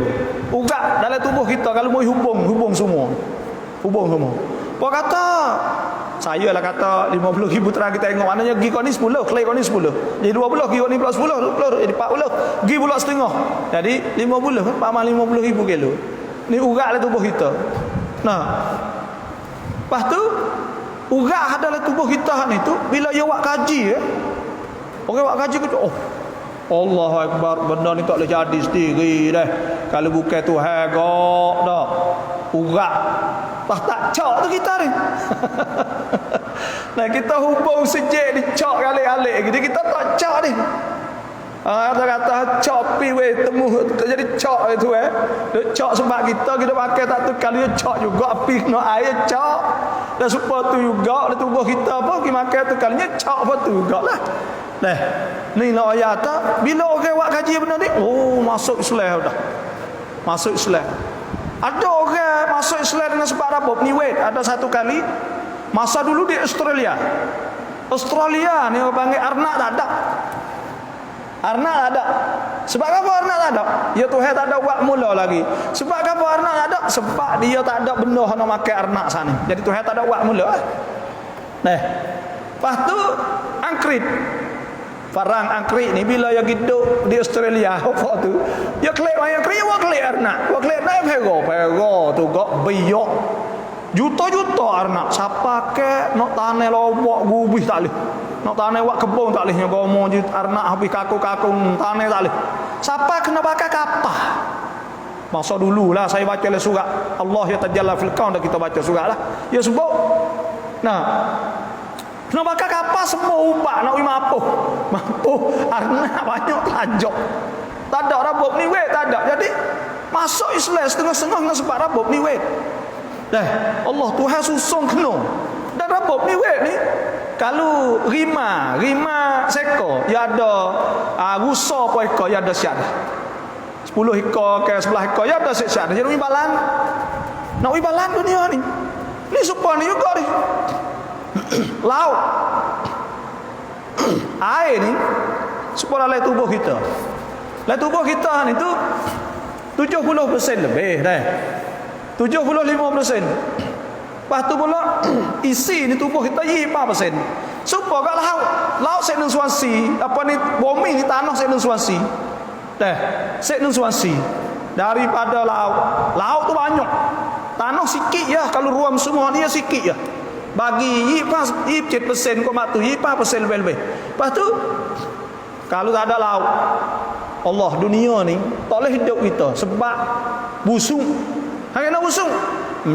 urat dalam tubuh kita kalau mau hubung semua. Hubung semua. Apa kata? Saya lah kata 50,000 terang kita tengok. Maknanya gi kau ni 10, klay kau ni 10. Jadi 20, gi kau ni pula 10, 20, jadi 40. Gi pula setengah. Jadi 50, kan? Paman 50,000 kilo. Ni urat dalam tubuh kita. Nah. Lepas tu urat dalam tubuh kita ni tu bila dia buat kaji orang buat kaji kita Allahu Akbar, benda ni tak boleh jadi sendiri dah. Kalau bukan Tuhan gak dah. Urat tak cak tu kita ni. Nah, kita hubung sejak dicak kali-kali gitu kita tak cak ni. Kata cak pi weh temu jadi cak itu cak sebab kita pakai tak tu kali cak juga api kena air cak. Dan supaya tu juga tubuh kita apa kita makan tu kalinya cak apa tu jugalah. Nah, ni nak ayat tak bila orang buat kaji benda ni, masuk Islam dah. Masuk Islam. Ada orang masuk Islam dengan sebab apa? Peniwet. Ada satu kali masa dulu di Australia. Australia ni orang panggil arnak tak ada. Arnak tak ada. Sebab apa arnak tak ada? Ya Tuhan tak ada buat mula lagi. Sebab apa arnak tak ada? Sebab dia tak ada benda nak makan arnak sana. Jadi Tuhan tak ada buat mula. Nah, lepas tu angkrit. Farang angkrik ni bila dia hidup di Australia apa tu dia klik wayang krik wa klik arnak wa klik naik pego tu gak biok Juta-juta arnak. Siapa ke nak tanah lobok gubih tak leh. Nak tanah wak kebun tak lehnya gomo arnak habis kakung-kakung tanah tak leh. Siapa kena bakar kapal? Masa dululah saya baca le surat Allah ya tajalla fil kaun, dah kita baca surat lah. Ya sebut. Nah, kena bakar kapal semua ubah nak mampuh. Mampuh arnak banyak tajak. Tak ada rabuk ni weh, tak ada. Jadi masuk Islam setengah-setengah dengan sebab rabuk ni weh. Dah, Allah Tuhan susung kena. Dan rabuk ni weh ni kalau rima seko, ya ada rusa apa ekor, ya ada siap dah. 10 ekor ke 11 ekor, ya ada siap dah. Jadi balan. Nak balan dunia ni. Ni supaya ni juga ni. Laut. Air ni supaya lain tubuh kita. Lain tubuh kita ni tu 70% lebih dah. 75%. Lepas tu pula isi ni tubuh kita 5%. Supaya kat laut sayaនឹងស្វាន់ស៊ីapa ni bumi ni tanah sayaនឹងស្វាន់ស៊ីdah sayaនឹងស្វាន់ស៊ី daripada laut tu banyak, tanah sikit ya, kalau ruam semua ni ya sikit ya, bagi 7% kau mak tu 5% lebih. Lepas tu kalau tak ada laut, Allah dunia ni tak boleh hidup kita sebab busung. Hang nak busung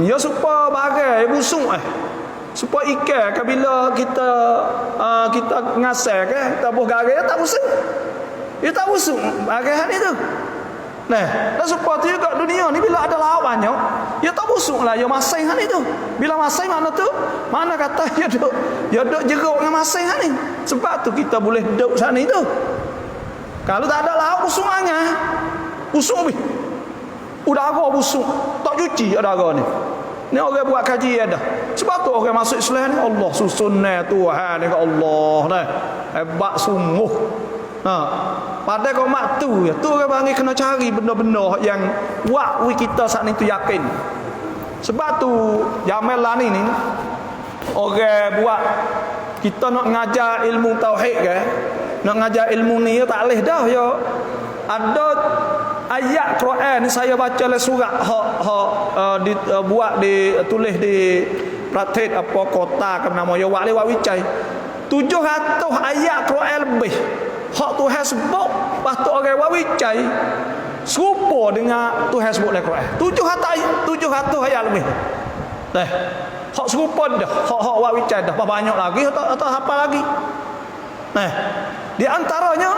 ya supaya bagai busung supaya ikan bila kita ngasai ke tabuh garai tak busung. Dia tak busung bagai hal itu. Nah, dan supaya tu juga dunia ni bila ada laut banyak, dia tak busung lah, dia masai hal itu. Bila masai mana tu? Mana kata dia duk jeruk dengan masai hal ni. Sebab tu kita boleh hidup sana itu. Kalau tak ada laut busung angah. Busung habis. Udara busuk, tak cuci udara ni. Ni orang buat kaji ada. Sebab tu orang masuk Islam ni Allah susunnya Tuhan ni, Allah dah. Hebat sungguh. Pada kau mak tu ya, tu orang panggil kena cari benda-benda yang buat kita saat ni tu yakin. Sebab tu Jamil lah ni orang buat kita nak ngajar ilmu tauhid ke, nak ngajar ilmu ni tak boleh dah ya. Ada ayat Quran ni saya baca le surat tulis di Pratet apa kota ke nama ya wali wicai 700 ayat Quran lebih hak Tuhan sebut, lepas tu orang wicai serupa dengan Tuhan sebut dalam Quran 700 ayat lebih dah hak serupa dah hak wicai dah banyak lagi atau apa lagi. Nah, di antaranya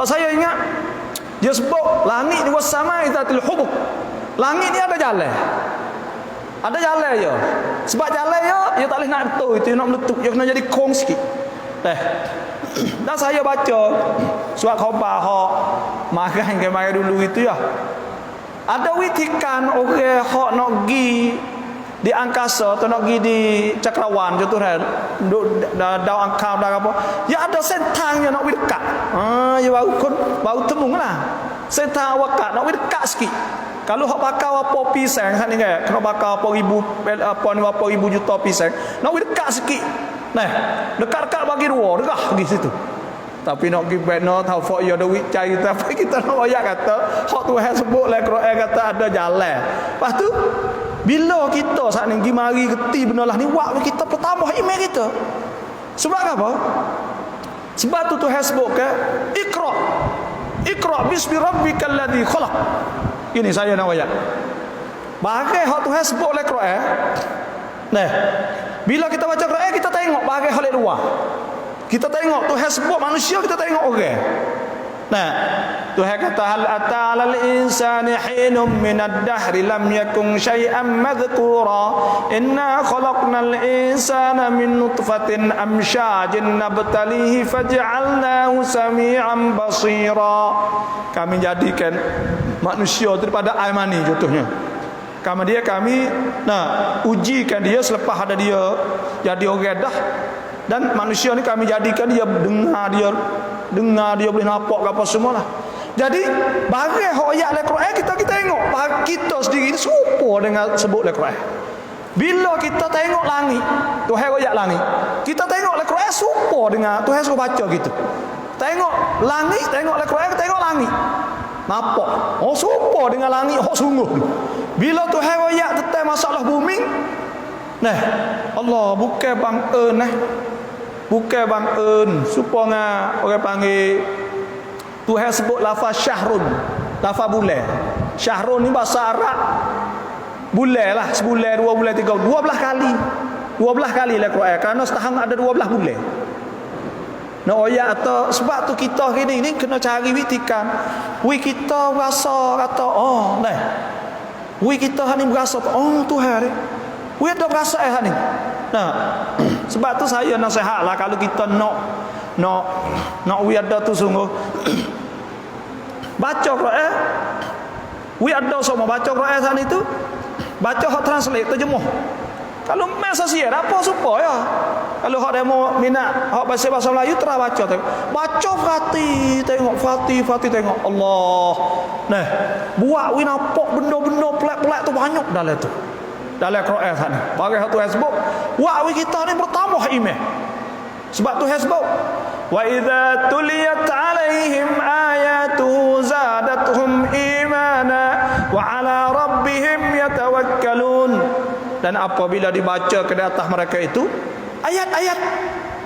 saya ingat dia sebut langit ni wasama izatil hubuk. Langit ni ada jalan. Ada jalan je. Sebab jalan dia tak boleh nak betul itu, nak meletup, dia kena jadi kong sikit. Dan saya baca surat khabar hak makan ke mari dulu itu ya. Ada witikan orang hak nak pergi di angkasa atau nak pergi di cakrawan contoh dah daun angkau dah apa ya ada sentang yang nak pergi dekat ya baru temunglah sentang wakat nak pergi dekat sikit. Kalau hak bakar apa pisang kan ni kan kena bakar apa ribu juta pisang nak pergi dekat sikit. Nah dekat-dekat bagi dua dekah pergi situ. Tapi nak pergi benar tahu fok ya duit cari tapi kita nak ayat kata hak Tuhan sebut lah Quran kata ada jalan. Lepas tu bila kita saat ni pergi mari reti benda lah ni buat kita pertama iman kita. Sebab apa? Sebab tu Tuhan sebut ke Iqra bismi rabbikal ladzi khalaq. Ini saya nak ayat. Bagai hak Tuhan sebut oleh Quran. Nah, bila kita baca Quran kita tengok bagai hal luar. Kita tengok Tuhan sebut manusia, kita tengok orang. Nah, Tuhan kata hal atalal insani hinum minad dahri lam yakun syai'an madhkura inna khalaqnal insana min nutfatin amsyajin nabtalihi faj'alnahu sami'an basira. Kami jadikan manusia daripada air mani contohnya. Kami ujikan dia selepas ada dia jadi orang dah. Dan manusia ni kami jadikan dia dengar dia boleh nampak apa semualah. Jadi bagai hak ayat Al-Quran kita tengok kita sendiri serupa dengan sebut Al-Quran. Bila kita tengok langit, Tuhan ayat langit. Kita tengok Al-Quran serupa dengan Tuhan suruh baca gitu. Tengok langit, tengok Al-Quran, tengok langit. Nampak? Oh serupa dengan langit hak sungguh. Bila Tuhan ayat tentang masalah bumi, Nah, Allah bukan bang bukan bang supaya orang panggil Tuhan sebut lafaz syahrun, lafaz bulan. Syahrun ni bahasa Arab bulan lah, sebulan, 2 bulan, 3 bulan, 12 kali lah Quran, kerana setahun ada 12 bulan. Nak oyak atau sebab tu kita ni kena cari witikan. Kita berasa kata nah. Kita ni berasa Tuhan ni. Ada berasa ni. Nah, sebab tu saya nasihatlah kalau kita nak ada tu sungguh baca Quran. Ada semua baca Quran sana itu. Baca hak translate terjemah. Kalau masa siar apa supaya kalau hak demo minat hak bahasa Melayu terus baca tengok. Baca Fatih tengok Allah. Nah, buat we nampak benda-benda pelik-pelik tu banyak dalam tu. Dalam Quran sana. Bagi hak Tuhan sebut, buat we kita ni bertambah iman. Sebab Tuhan sebut, wa idza tuliyat alaihim ayatuhu zadatuhum imana wa ala rabbihim yatawakkalun. Dan apabila dibaca ke atas mereka itu ayat-ayat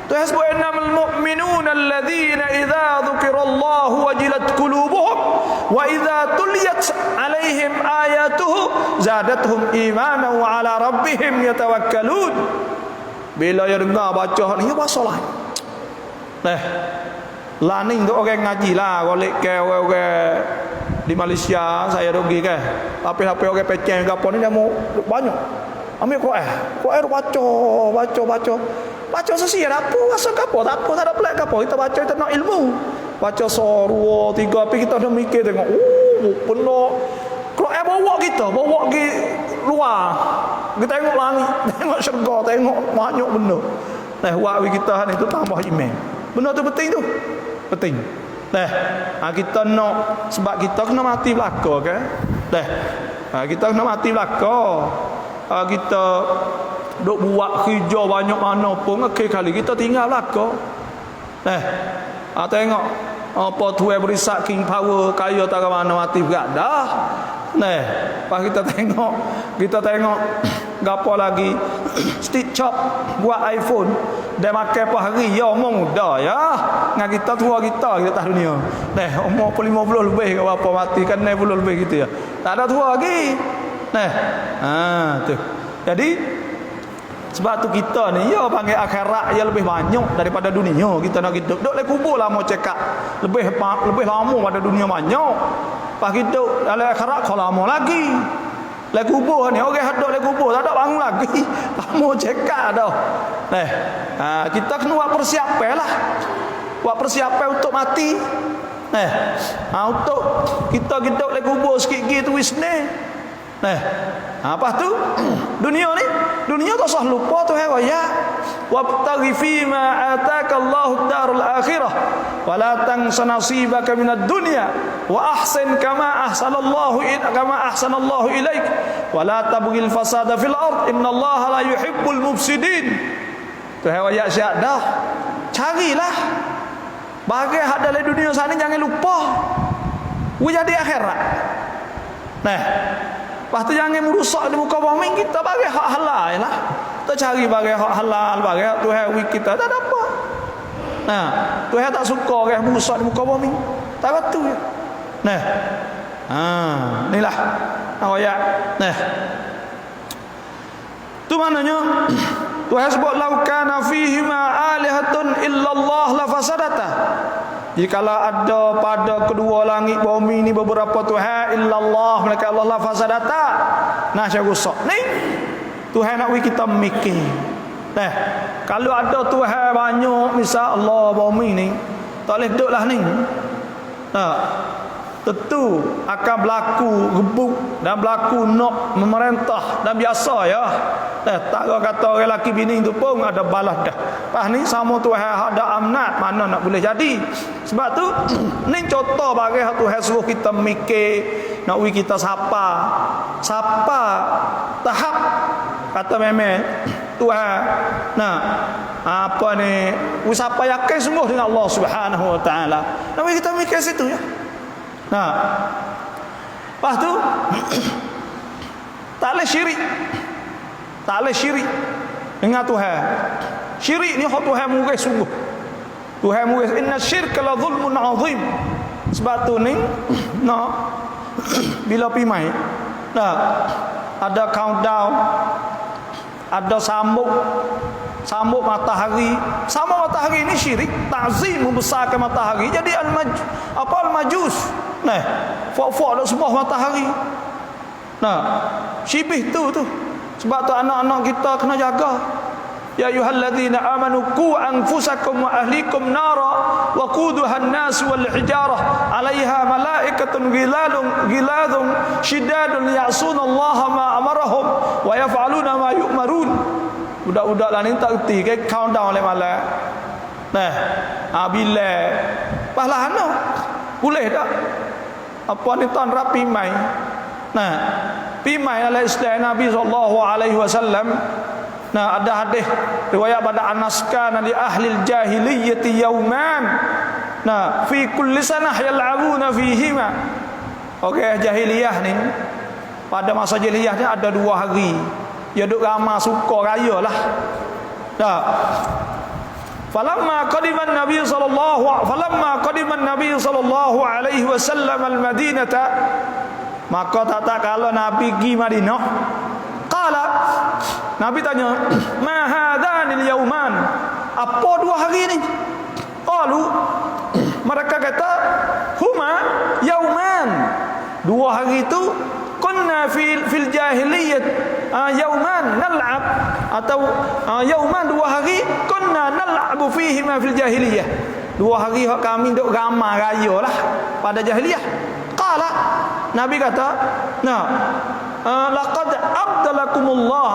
Tuhan sebut innamal mu'minuna alladzina idza dzukirallahu wajilat qulubuhum wa idza tuliyat alaihim ayatuhu zadatuhum imanan wa ala rabbihim yatawakkalun. Bila dia dengar baca ni bahasa lain. Laning tu orang ngaji lah, golek ke orang di Malaysia saya rugi ke. Tapi orang peceng ke apa ni dia mau banyak. Ambil Quran baca sesiar apa rasa ke apa tak ada pelik ke apa, kita baca kita nak ilmu, baca sorua 3 tapi kita dah mikir tengok penuh Quran bawa kita pergi luar, kita tengok langit, tengok syurga, tengok banyak benda. Buat kita ni tu tambah iman, benda tu penting penting. Kita nak sebab kita kena mati belaka kan. Kita kena mati belaka. Kita duk buat kerja banyak mana pun kali kita tinggal belaka. Tengok apa Tuhan beri king power kaya tak mana mati berat dah. Pas kita tengok gapo lagi Steve Jobs buat iPhone dia makan apa hari ya omong dah ya dengan kita tua kita atas dunia. Umur 50 lebih ke apa mati kan 60 lebih gitu ya. Tak ada tua lagi. Tu. Jadi sebab tu kita ni ya panggil akhirat ya lebih banyak daripada dunia. Kita nak hidup duk le kubur lah mau cekak lebih lama pada dunia banyak. Pas hidup dalam akhirat kau lama lagi. Le kubur ni orang hadap le kubur tak ada bangun lagi. Lama cekak dah. Kita kena buat persiapan lah. Buat persiapan untuk mati. Untuk kita hidup le kubur sikit-sikit tu wisne. Apa tu dunia tak usah lupa tu ya wabtaghi fima ataka Allahu darul akhirah wa la tansa nasibaka minad dunya wa ahsin kama ahsanallahu ilaik wa la tabghil fasada fil ard innallaha la yuhibbul mufsidin. Tu ya syak dah carilah bagai hak dalam dunia sana jangan lupa jadi akhirat. Lepas tu jangan merusak di muka bumi kita bagi hak halal lah. Kita cari bagi hak halal, bagi hak Tuhan kita tak ada apa. Tuhan tak suka orang merusak di muka bumi. Tak betul. Inilah ayat. Tu maknanya Tuhan sebut lau kana fihi ma alihatun illallah la fasadata. Jikalau ada pada kedua langit bumi ni beberapa Tuhan illallah mereka Allah la fasadata. Saya rusak. Ni Tuhan nak kita mikir. Kalau ada Tuhan banyak misal Allah bumi ni tak boleh duduklah ni. Tentu akan berlaku rebut dan berlaku nak memerintah dan biasa ya. Tak kata orang lelaki bini tu pun ada balas dah. Pas ni sama Tuhan ada amanat mana nak boleh jadi. Sebab tu ni contoh bagi Tuhan suruh kita mikir nak kita siapa tahap kata memang Tuhan apa ni siapa yakin sungguh dengan Allah Subhanahu wa taala. Nak kita mikir situ ya. Lepas tu tak boleh syirik. Tak boleh syirik dengan Tuhan. Syirik ni hak Tuhan murid sungguh. Tuhan murid, inna syirka la zulmun azim. Sebab tu ni bila pimai ada countdown, ada sambut matahari. Sama matahari ni syirik, ta'zim, membesarkan matahari. Jadi al-majus. Fok-fok dak sembah matahari. Syibih tu. Sebab tu anak-anak kita kena jaga. Ya ayyuhalladzina amanu qu anfusakum wa ahlikum nara wa quduha an-nas wal hijarah 'alaiha malaikatun ghiladun shidadun ya'suna Allah ma amarahum wa yaf'aluna ma yu'marun. Budak-budak lah ni tak erti ke countdown oleh malam. Bila pahlahana boleh tak? Apa ni tuan rapi mai. Pimai oleh Islam Nabi SAW. Ada hadis riwayat pada Anas, kana li ahli al-jahiliyyati yawman fi kulli sanah yal'abuna fihima. Okey, jahiliyah ni pada masa jahiliyah ni ada 2 hari. Ya duk ramai suka raya lah. Falamma qadima an-nabiy sallallahu alaihi wasallam al-Madinata, maka tak kala Nabi pergi Madinah, qala, Nabi tanya, ma hadanil yauman, apa 2 hari ni? Qalu, mereka kata, huma yauman, 2 hari itu kunna fil jahiliyyah yauman nal'ab, atau yauman 2 hari kunna nal'abu fihi ma fil jahiliyyah, 2 hari kami duk ramai raya lah pada jahiliyah. Qala, Nabi kata, laqad abdalakumullah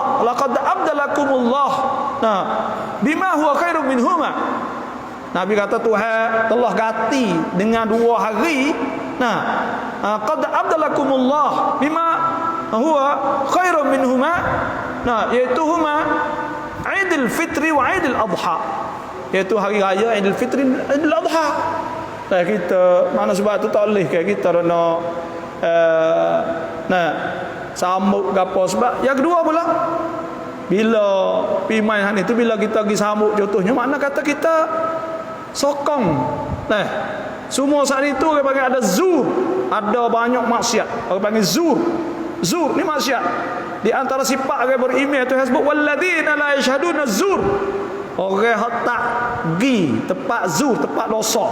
bima huwa khairum minhuma. Nabi kata Tuhan telah ganti dengan 2 hari. Qad abdalakumullah bima huwa khairum minhuma, iaitu huma Aidil Fitri wa Aidil Adha, iaitu hari raya Aidil Fitri dan Aidil Adha. Kita mana sebab tu tak boleh kita sambut gapo. Sebab yang kedua pula, bila pimai itu bila kita pergi sambut, contohnya makna kata kita sokong. Semua saat itu orang panggil ada zur, ada banyak maksiat. Orang panggil zur. Zur ni maksiat. Di antara sifat orang beriman itu sebut walladzina la yashhaduna zur. Orang tak pergi tempat zur, tempat dosa.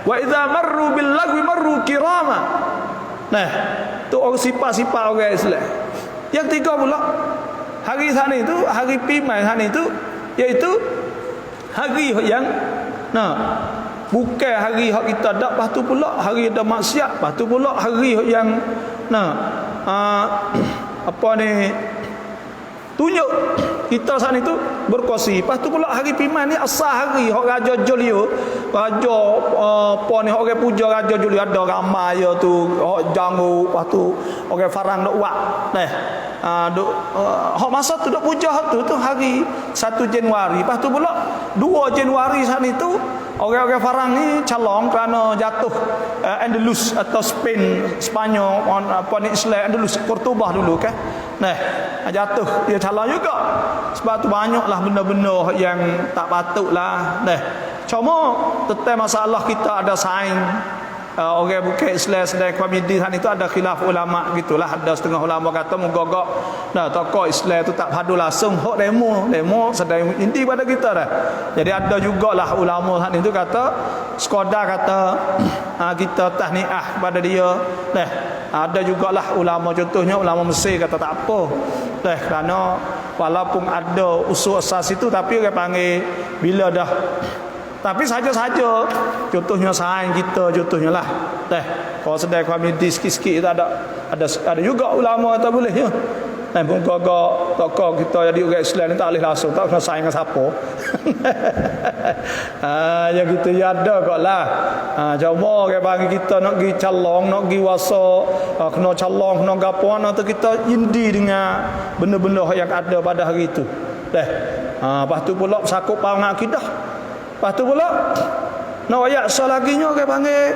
Wa idza marru bil lagwi marru kirama. Tu orang sifat-sifat orang Islam. Yang tiga pula, hari sana itu, hari pimai sana itu, iaitu hari yang bukan hari hak kita dak, lepas tu pula hari ada maksiat, lepas tu pula hari yang apa ni tunjuk kita sana itu berkongsi. Lepas tu pula hari pimai ni asal hari hak raja Julio, raja apa ni orang puja raja Julio, ada ramai ya tu hak jangu, lepas tu orang farang dok buat hak masa tu dok puja hak tu hari 1 Januari. Lepas tu pula 2 Januari sana itu orang-orang farang ni calon kerana jatuh Andalus atau Spain, Spanyol, apa ni Islam Andalus, Cordoba dulu kan. Jatuh dia calon juga. Sebab tu banyaklah benda-benda yang tak patutlah. Cuma tentang masalah kita ada saing orang bukan Islam sedang komedi sana itu ada khilaf ulama gitulah. Ada setengah ulama kata mogok tokoh Islam itu tak padu langsung hok demo sedang inti pada kita dah. Jadi ada jugalah ulama sana itu kata sekadar kata kita tahniah pada dia. Ada jugalah ulama, contohnya ulama Mesir kata tak apa. Kerana walaupun ada usul asas itu, tapi orang panggil bila dah, tapi saja-saja, contohnya saing kita, contohnya lah. Kalau sedang komedi sikit-sikit ada juga ulama kata boleh ya. Pun gagak tokoh kita jadi orang Islam ni tak boleh langsung, tak kena saing dengan siapa. Yang kita ya ada kok lah. Cuma orang bagi kita nak pergi calon, nak pergi wasa, kena calon, kena gapo, tu kita indi dengan benda-benda yang ada pada hari itu. Lepas tu pula sakup paham akidah. Lepas tu pula nak ayat selaginya orang panggil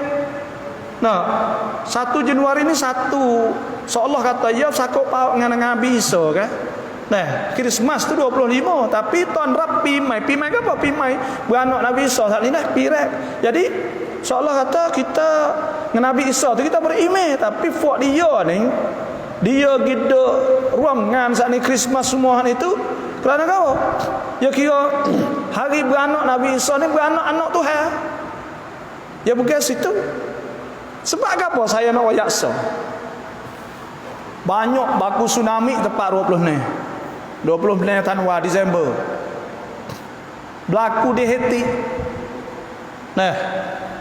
1 Januari ni satu seolah kata ya sakup paham dengan Nabi Isa kan. Nah, Christmas tu 25, tapi tahun rap Pimai. Pimai ke apa? Pimai beranak Nabi Isa saat ni dah pirek. Jadi seolah kata kita dengan Nabi Isa tu kita berimej, tapi fuak dia ni dia gida ruangan saat ni Christmas semua itu kerana kau. Ya kira hari beranak Nabi Isa ni beranak anak Tuhan. Ya bukan situ. Sebab apa saya nak wayak so? Banyak baku tsunami tepat 20 ni. 20 Januari Disember. Berlaku di Haiti. Nah,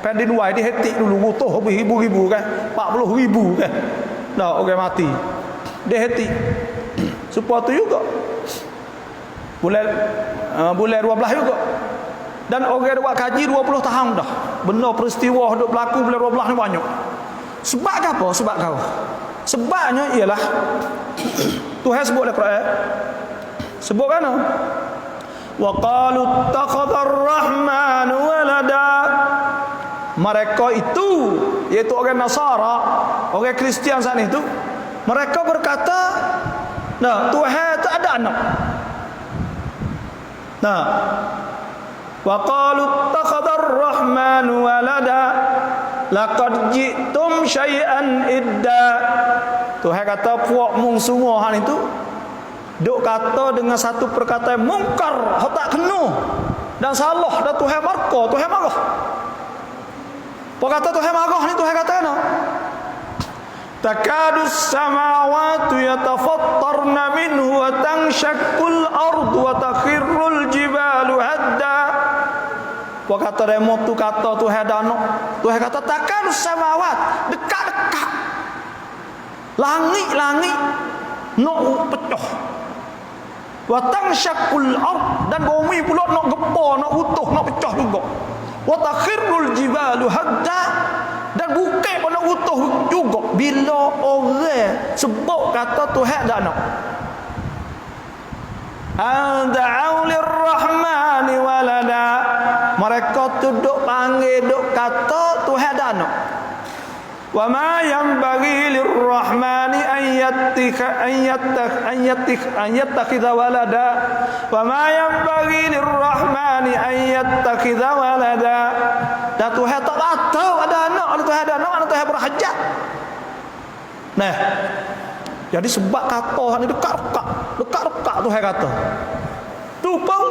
Pendin Wai di Haiti dulu butuh ribu-ribu kan, 40,000 kan. Dah orang mati. Di Haiti. Supaya tu juga. Bulan 12 juga. Dan orang buat kaji 20 tahun dah. Benda peristiwa duk berlaku bulan 12 ni banyak. Sebab apa? Sebab kau. Sebabnya ialah Tuhan sebut dalam Quran. Sebut kan? Wa qalu ittakhadha ar-rahman walada. Mereka itu, iaitu orang Nasara, orang Kristian saat itu, mereka berkata, nah, Tuhan tak ada anak. Nah, wa qalu ittakhadha ar-rahman walada laqad ji'tum syai'an idda. Tuhan kata puak mung semua hal itu duk kata dengan satu perkataan mungkar, hak tak kena dan salah, dan Tuhan marka, Tuhan marah. Apa kata Tuhan marah ni? Tuhan kata apa? Takadus samawati yatafattarna minhu wa tanshaqqul ardu wa takhirrul jibalu hadda. Apa kata demo tu kata Tuhan dano. Tuhan kata takadus samawat, dekat-dekat. Langit-langit nak pecah. Wa tanshaqqul ard, dan bumi pula nak gepar, nak utuh, nak pecah juga. Wa takhirrul jibalu hadda, dan bukit pun nak utuh juga. Bila orang sebut kata Tuhan tak nak, Ada'u lirrahmani walada, mereka duduk panggil, duduk kata Tuhan tak nak. Wa ma yanbaghi lirrahmani an yattakhidha walada. Wa ma yanbaghi lirrahmani an yattakhidha walada. Dan Tuhan tak tahu ada anak, ada Tuhan ada anak, ada Tuhan berhajat. Nah, jadi sebab kata ni dekat-dekat Tuhan kata. Tu pun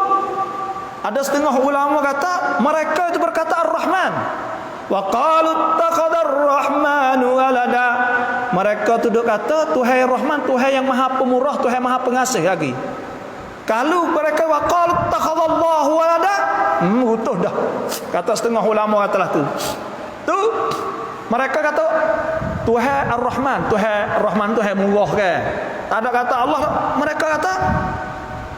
ada setengah ulama kata mereka itu berkata Ar-Rahman. Wa qalu ittakhadha ar-rahmanu walada. Mereka tu duk kata Tuhan Rahman, Tuhan yang Maha Pemurah, Tuhan Maha Pengasih lagi. Kalau mereka wa qalu ittakhadha Allahu walada, utuh dah. Kata setengah ulama katalah tu. Tu mereka kata Tuhan Ar-Rahman, Tuhan Rahman, Tuhan murah kan. Tak ada kata Allah. Mereka kata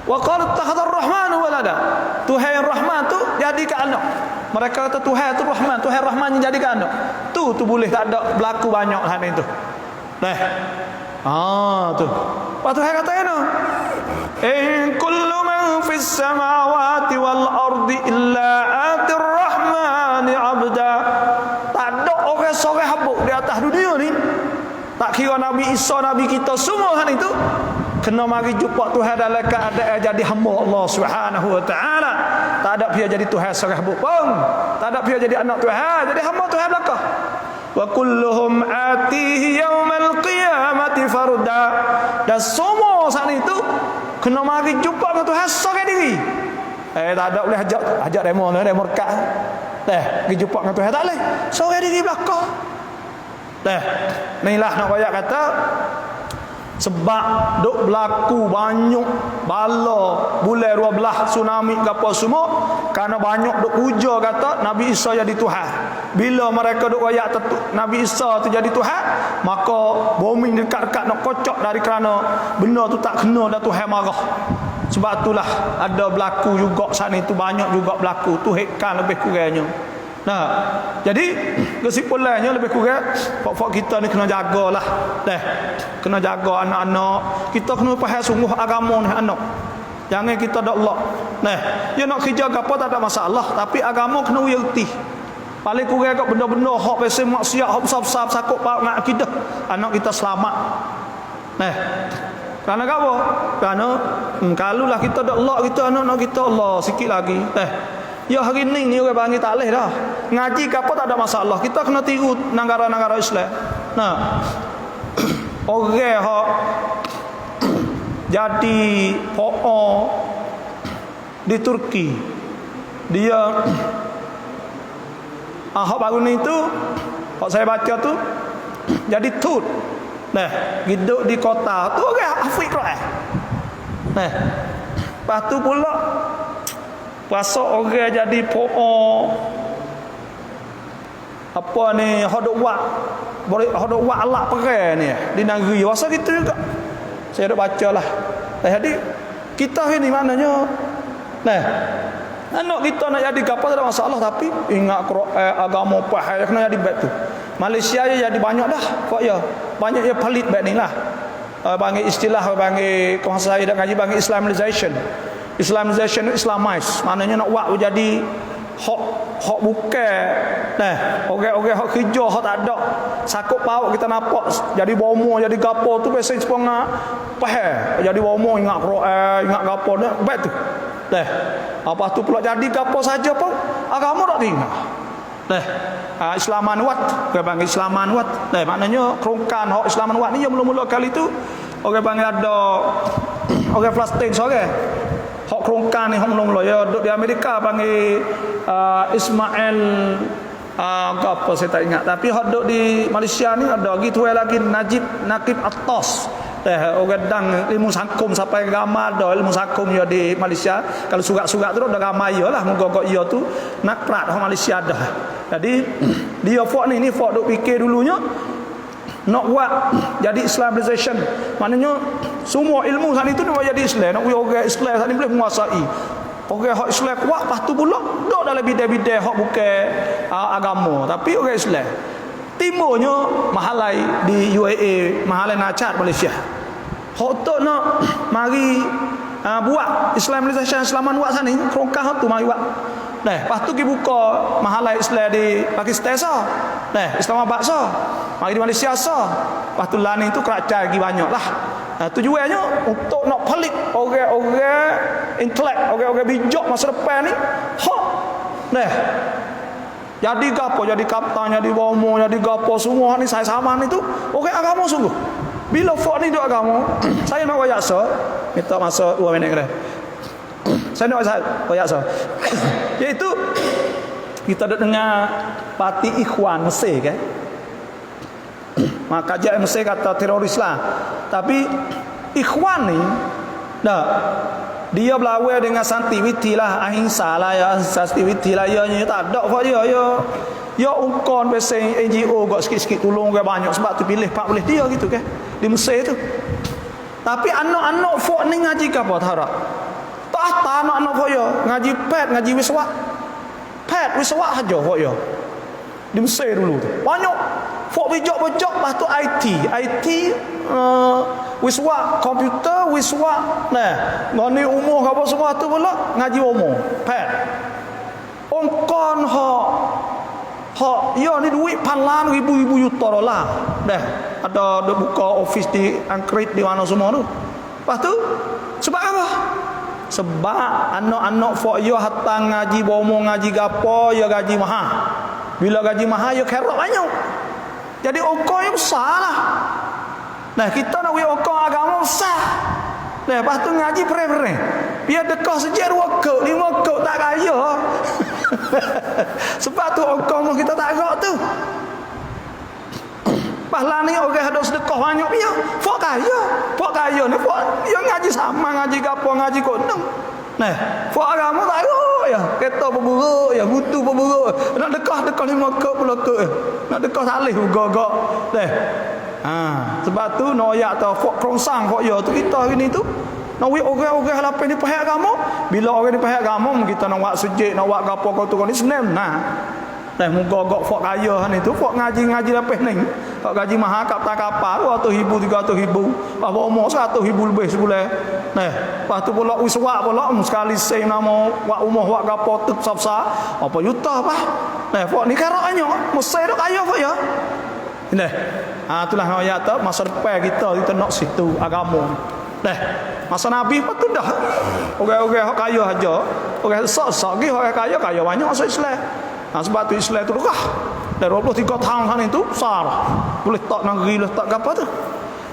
wa qalu ittakhadha ar-rahmanu walada. Tuhan yang Rahman tu jadikan anak. Mereka kata Tuhan tu Rahman, Tuhan Rahman yang jadikan anak. Tu boleh tak ada berlaku banyak hal itu. Nah. Tu. Apa Tuhan kata kan? In kullu man fis samawati wal ardi illa atir rahmani abda. Tak ada orang seorang habuk di atas dunia ni. Tak kira Nabi Isa, Nabi kita, semua hal itu kena mari jumpa Tuhan dalam keadaan jadi hamba Allah Subhanahu wa taala. Tak ada dia jadi Tuhan seorang habuk pun. Tak ada dia jadi anak Tuhan, jadi hamba Tuhan belaka. Wa kulluhum atihi yaumal qiyamati farda. Dan semua saat itu kena mari jumpa dengan Tuhan seorang diri. Tak ada boleh ajak demo rekat. Pergi jumpa dengan Tuhan tak boleh. Seorang diri belaka. Inilah nak bayak kata sebab duk berlaku banyak bala bulan 12 tsunami gapo semua kerana banyak duk puja kata Nabi Isa jadi Tuhan. Bila mereka duk royak Nabi Isa tu jadi Tuhan, maka bumi dekat-dekat nak kocok dari kerana benda tu tak kena dan Tuhan marah. Sebab itulah ada berlaku juga saat itu, banyak juga berlaku tu hekkan lebih kurangnya. Nah, jadi kesimpulannya lebih kurang pokok kita ni kena jagalah. Kena jaga anak-anak. Kita kena faham sungguh agama ni anak. Jangan kita dak lock. Dia nak kerja apa tak ada masalah, tapi agama kena uyerti. Paling kurang kat benda-benda hak pesen maksiat, hak besar-besar sakut pak nak akidah, anak kita selamat. Karena apa? Karena kalulah kita dak Allah kita anak-anak kita Allah sikit lagi. Ya hari ni orang panggil tak leh dah. Ngaji ke apa tak ada masalah. Kita kena tiru negara-negara Islam. Nah. Orang hok jadi PO di Turki. Dia hok baru ni tu hok saya baca tu jadi tut. Nah, hidup di kota tu orang Afrika. Nah. Lepas tu pula pasal orang jadi PO apa ni hodok wak alak perai ni di negeri pasal gitu juga saya dah baca lah. Jadi kita ni maknanya anak kita nak jadi kapal tak ada masalah, tapi ingat agama pahaya kena jadi baik tu. Malaysia ya jadi banyak dah kok ya banyak ya pelit baik ni lah. Panggil istilah panggil kuasa saya dah ngaji panggil Islamization Islamize, maknanya nak buat jadi hak bukan orang-orang hak kerja hak tak ada sakut paut kita nampak jadi bomo jadi gapo tu biasa sepengah pahal jadi bomo ingat Quran ingat gapo dah baik tu apa tu pula jadi gapo saja pun agama tak tinggal Islaman wat orang panggil Islaman wat maknanya kerongkan hak Islaman wat ni yang mula-mula kali tu orang panggil ada orang Palestin seorang hak kerongkan ni hak mula-mula ya duduk di Amerika panggil Ismail apa saya tak ingat, tapi hak duduk di Malaysia ni ada gitu lagi Nakib Atas orang dang ilmu sakum sampai gamar ada ilmu sakum ya di Malaysia. Kalau surat-surat tu ada gamar ya lah mogok ya tu nak prat hak Malaysia dah. Jadi dia fok ni fok duk fikir dulunya nak buat jadi Islamization, maknanya semua ilmu saat itu nak jadi Islam, nak buat orang Islam saat ini boleh menguasai orang hak Islam kuat. Lepas tu pula duk dalam bidai-bidai hak bukan agama tapi orang Islam. Timurnya mahalai di UAE, mahalai Nacat Malaysia hak tu nak mari buat Islamization Islaman buat sana kerongkah tu mari buat. Lepas tu pergi buka mahalai Islam di Pakistan sah. Islamabad sah. Mari di Malaysia sah. Lepas tu lani tu kerajaan lagi banyak lah. Tujuannya untuk nak pelik orang-orang intelek, orang-orang bijak masa depan ni. Jadi gapo, jadi kapten, jadi bomo, jadi gapo semua ni saya sama ni tu orang agama sungguh. Bila fok ni duk agama, saya nak wayak sah. Minta masa 2 minit kena. Saya nak wayak sah. Iaitu kita dah dengar parti Ikhwan Mesir kan. Maka kajian Mesir kata teroris lah. Tapi Ikhwan ni dia berlawan dengan Santiwiti lah, ahimsa lah ya, Santiwiti lah ya, tak ada kok ya ungkon biasa NGO gak sikit-sikit tolong ke banyak sebab tu pilih 40 dia gitu kan di Mesir tu. Tapi anak-anak fok ni ngaji ke apa harap? Tak anak-anak fok ya ngaji pet, ngaji wiswa. Pet wiswa aja fok ya. Di Mesir dulu tu. Banyak fok bijak-bijak lepas tu IT wiswa komputer wiswa ngani umur apa semua tu pula ngaji umur pet ongkon hak ya ni duit palan ribu juta dolar ada buka office di Angkrit di mana semua tu. Lepas tu sebab apa? Sebab anak-anak fok ya hatta ngaji bomo ngaji gapo ya gaji mahal. Bila gaji mahal ya kerok banyak. Jadi ongkos yang besar lah. Kita nak buat ongkos agama besar. Lepas tu ngaji pere-pere. Biar dekah sejak 2 kok, 5 kok tak kaya. Sebab tu ongkos kita tak gerak tu. Pahala ni orang ada sedekah banyak dia. Fok kaya. Fok kaya ni fok yang ngaji sama, ngaji gapo, ngaji kodong. Fok agama tak gerak ya. Kereta berburuk ya, butuh berburuk. Nak dekah 5 kok pula kok. Nak dekah salih gogok. Sebab tu noyak tau fok krongsang fok ya tu kita hari ni tu nak wei orang-orang halapan ni pahak agama. Bila orang ni pahak agama kita nak buat sujud, nak buat gapo kau tu ni senang muka-gok fok kaya ni tu fok ngaji lepas ni. Fok gaji mahal kapal 200,000 300,000. Apa umur 100,000 lebih sebulan. Lepas tu pula wiswa pula sekali say nama buat umur buat gapo tu besar apa juta apa. Fok ni karaknya mesti dak kaya fok ya. Itulah ayat tu masa depan kita nak situ agama. Dah. Masa Nabi pun tu dah. Orang-orang kaya aja. Orang sok-sok gi orang kaya banyak masuk Islam. Sebab tu Islam tu regah. Dah 23 tahun kan itu besar. Boleh tak negeri lah tak apa tu.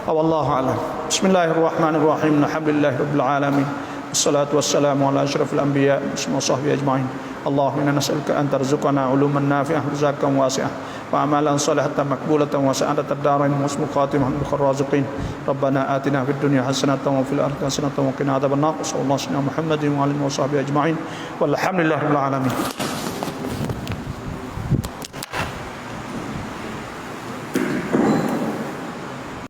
Wallahu a'lam. Bismillahirrahmanirrahim. Alhamdulillahirabbil alamin. Wassalatu wassalamu ala asyrafil anbiya wa sahbihi ajma'in. Allahumma inna nas'aluka an tarzuqana 'uluman nafi'ah rizqan wasi'ah wa amalan salihatan maqbulatan wa sa'adatan darain wa husnul khatimah bil raziqin. Rabbana atina fid dunya hasanatan wa fil akhirati hasanatan wa qina adzabannar. Sallallahu alaihi wa sallam Muhammadin wa alihi wa sahbihi ajma'in. Walhamdulillahirabbil alamin.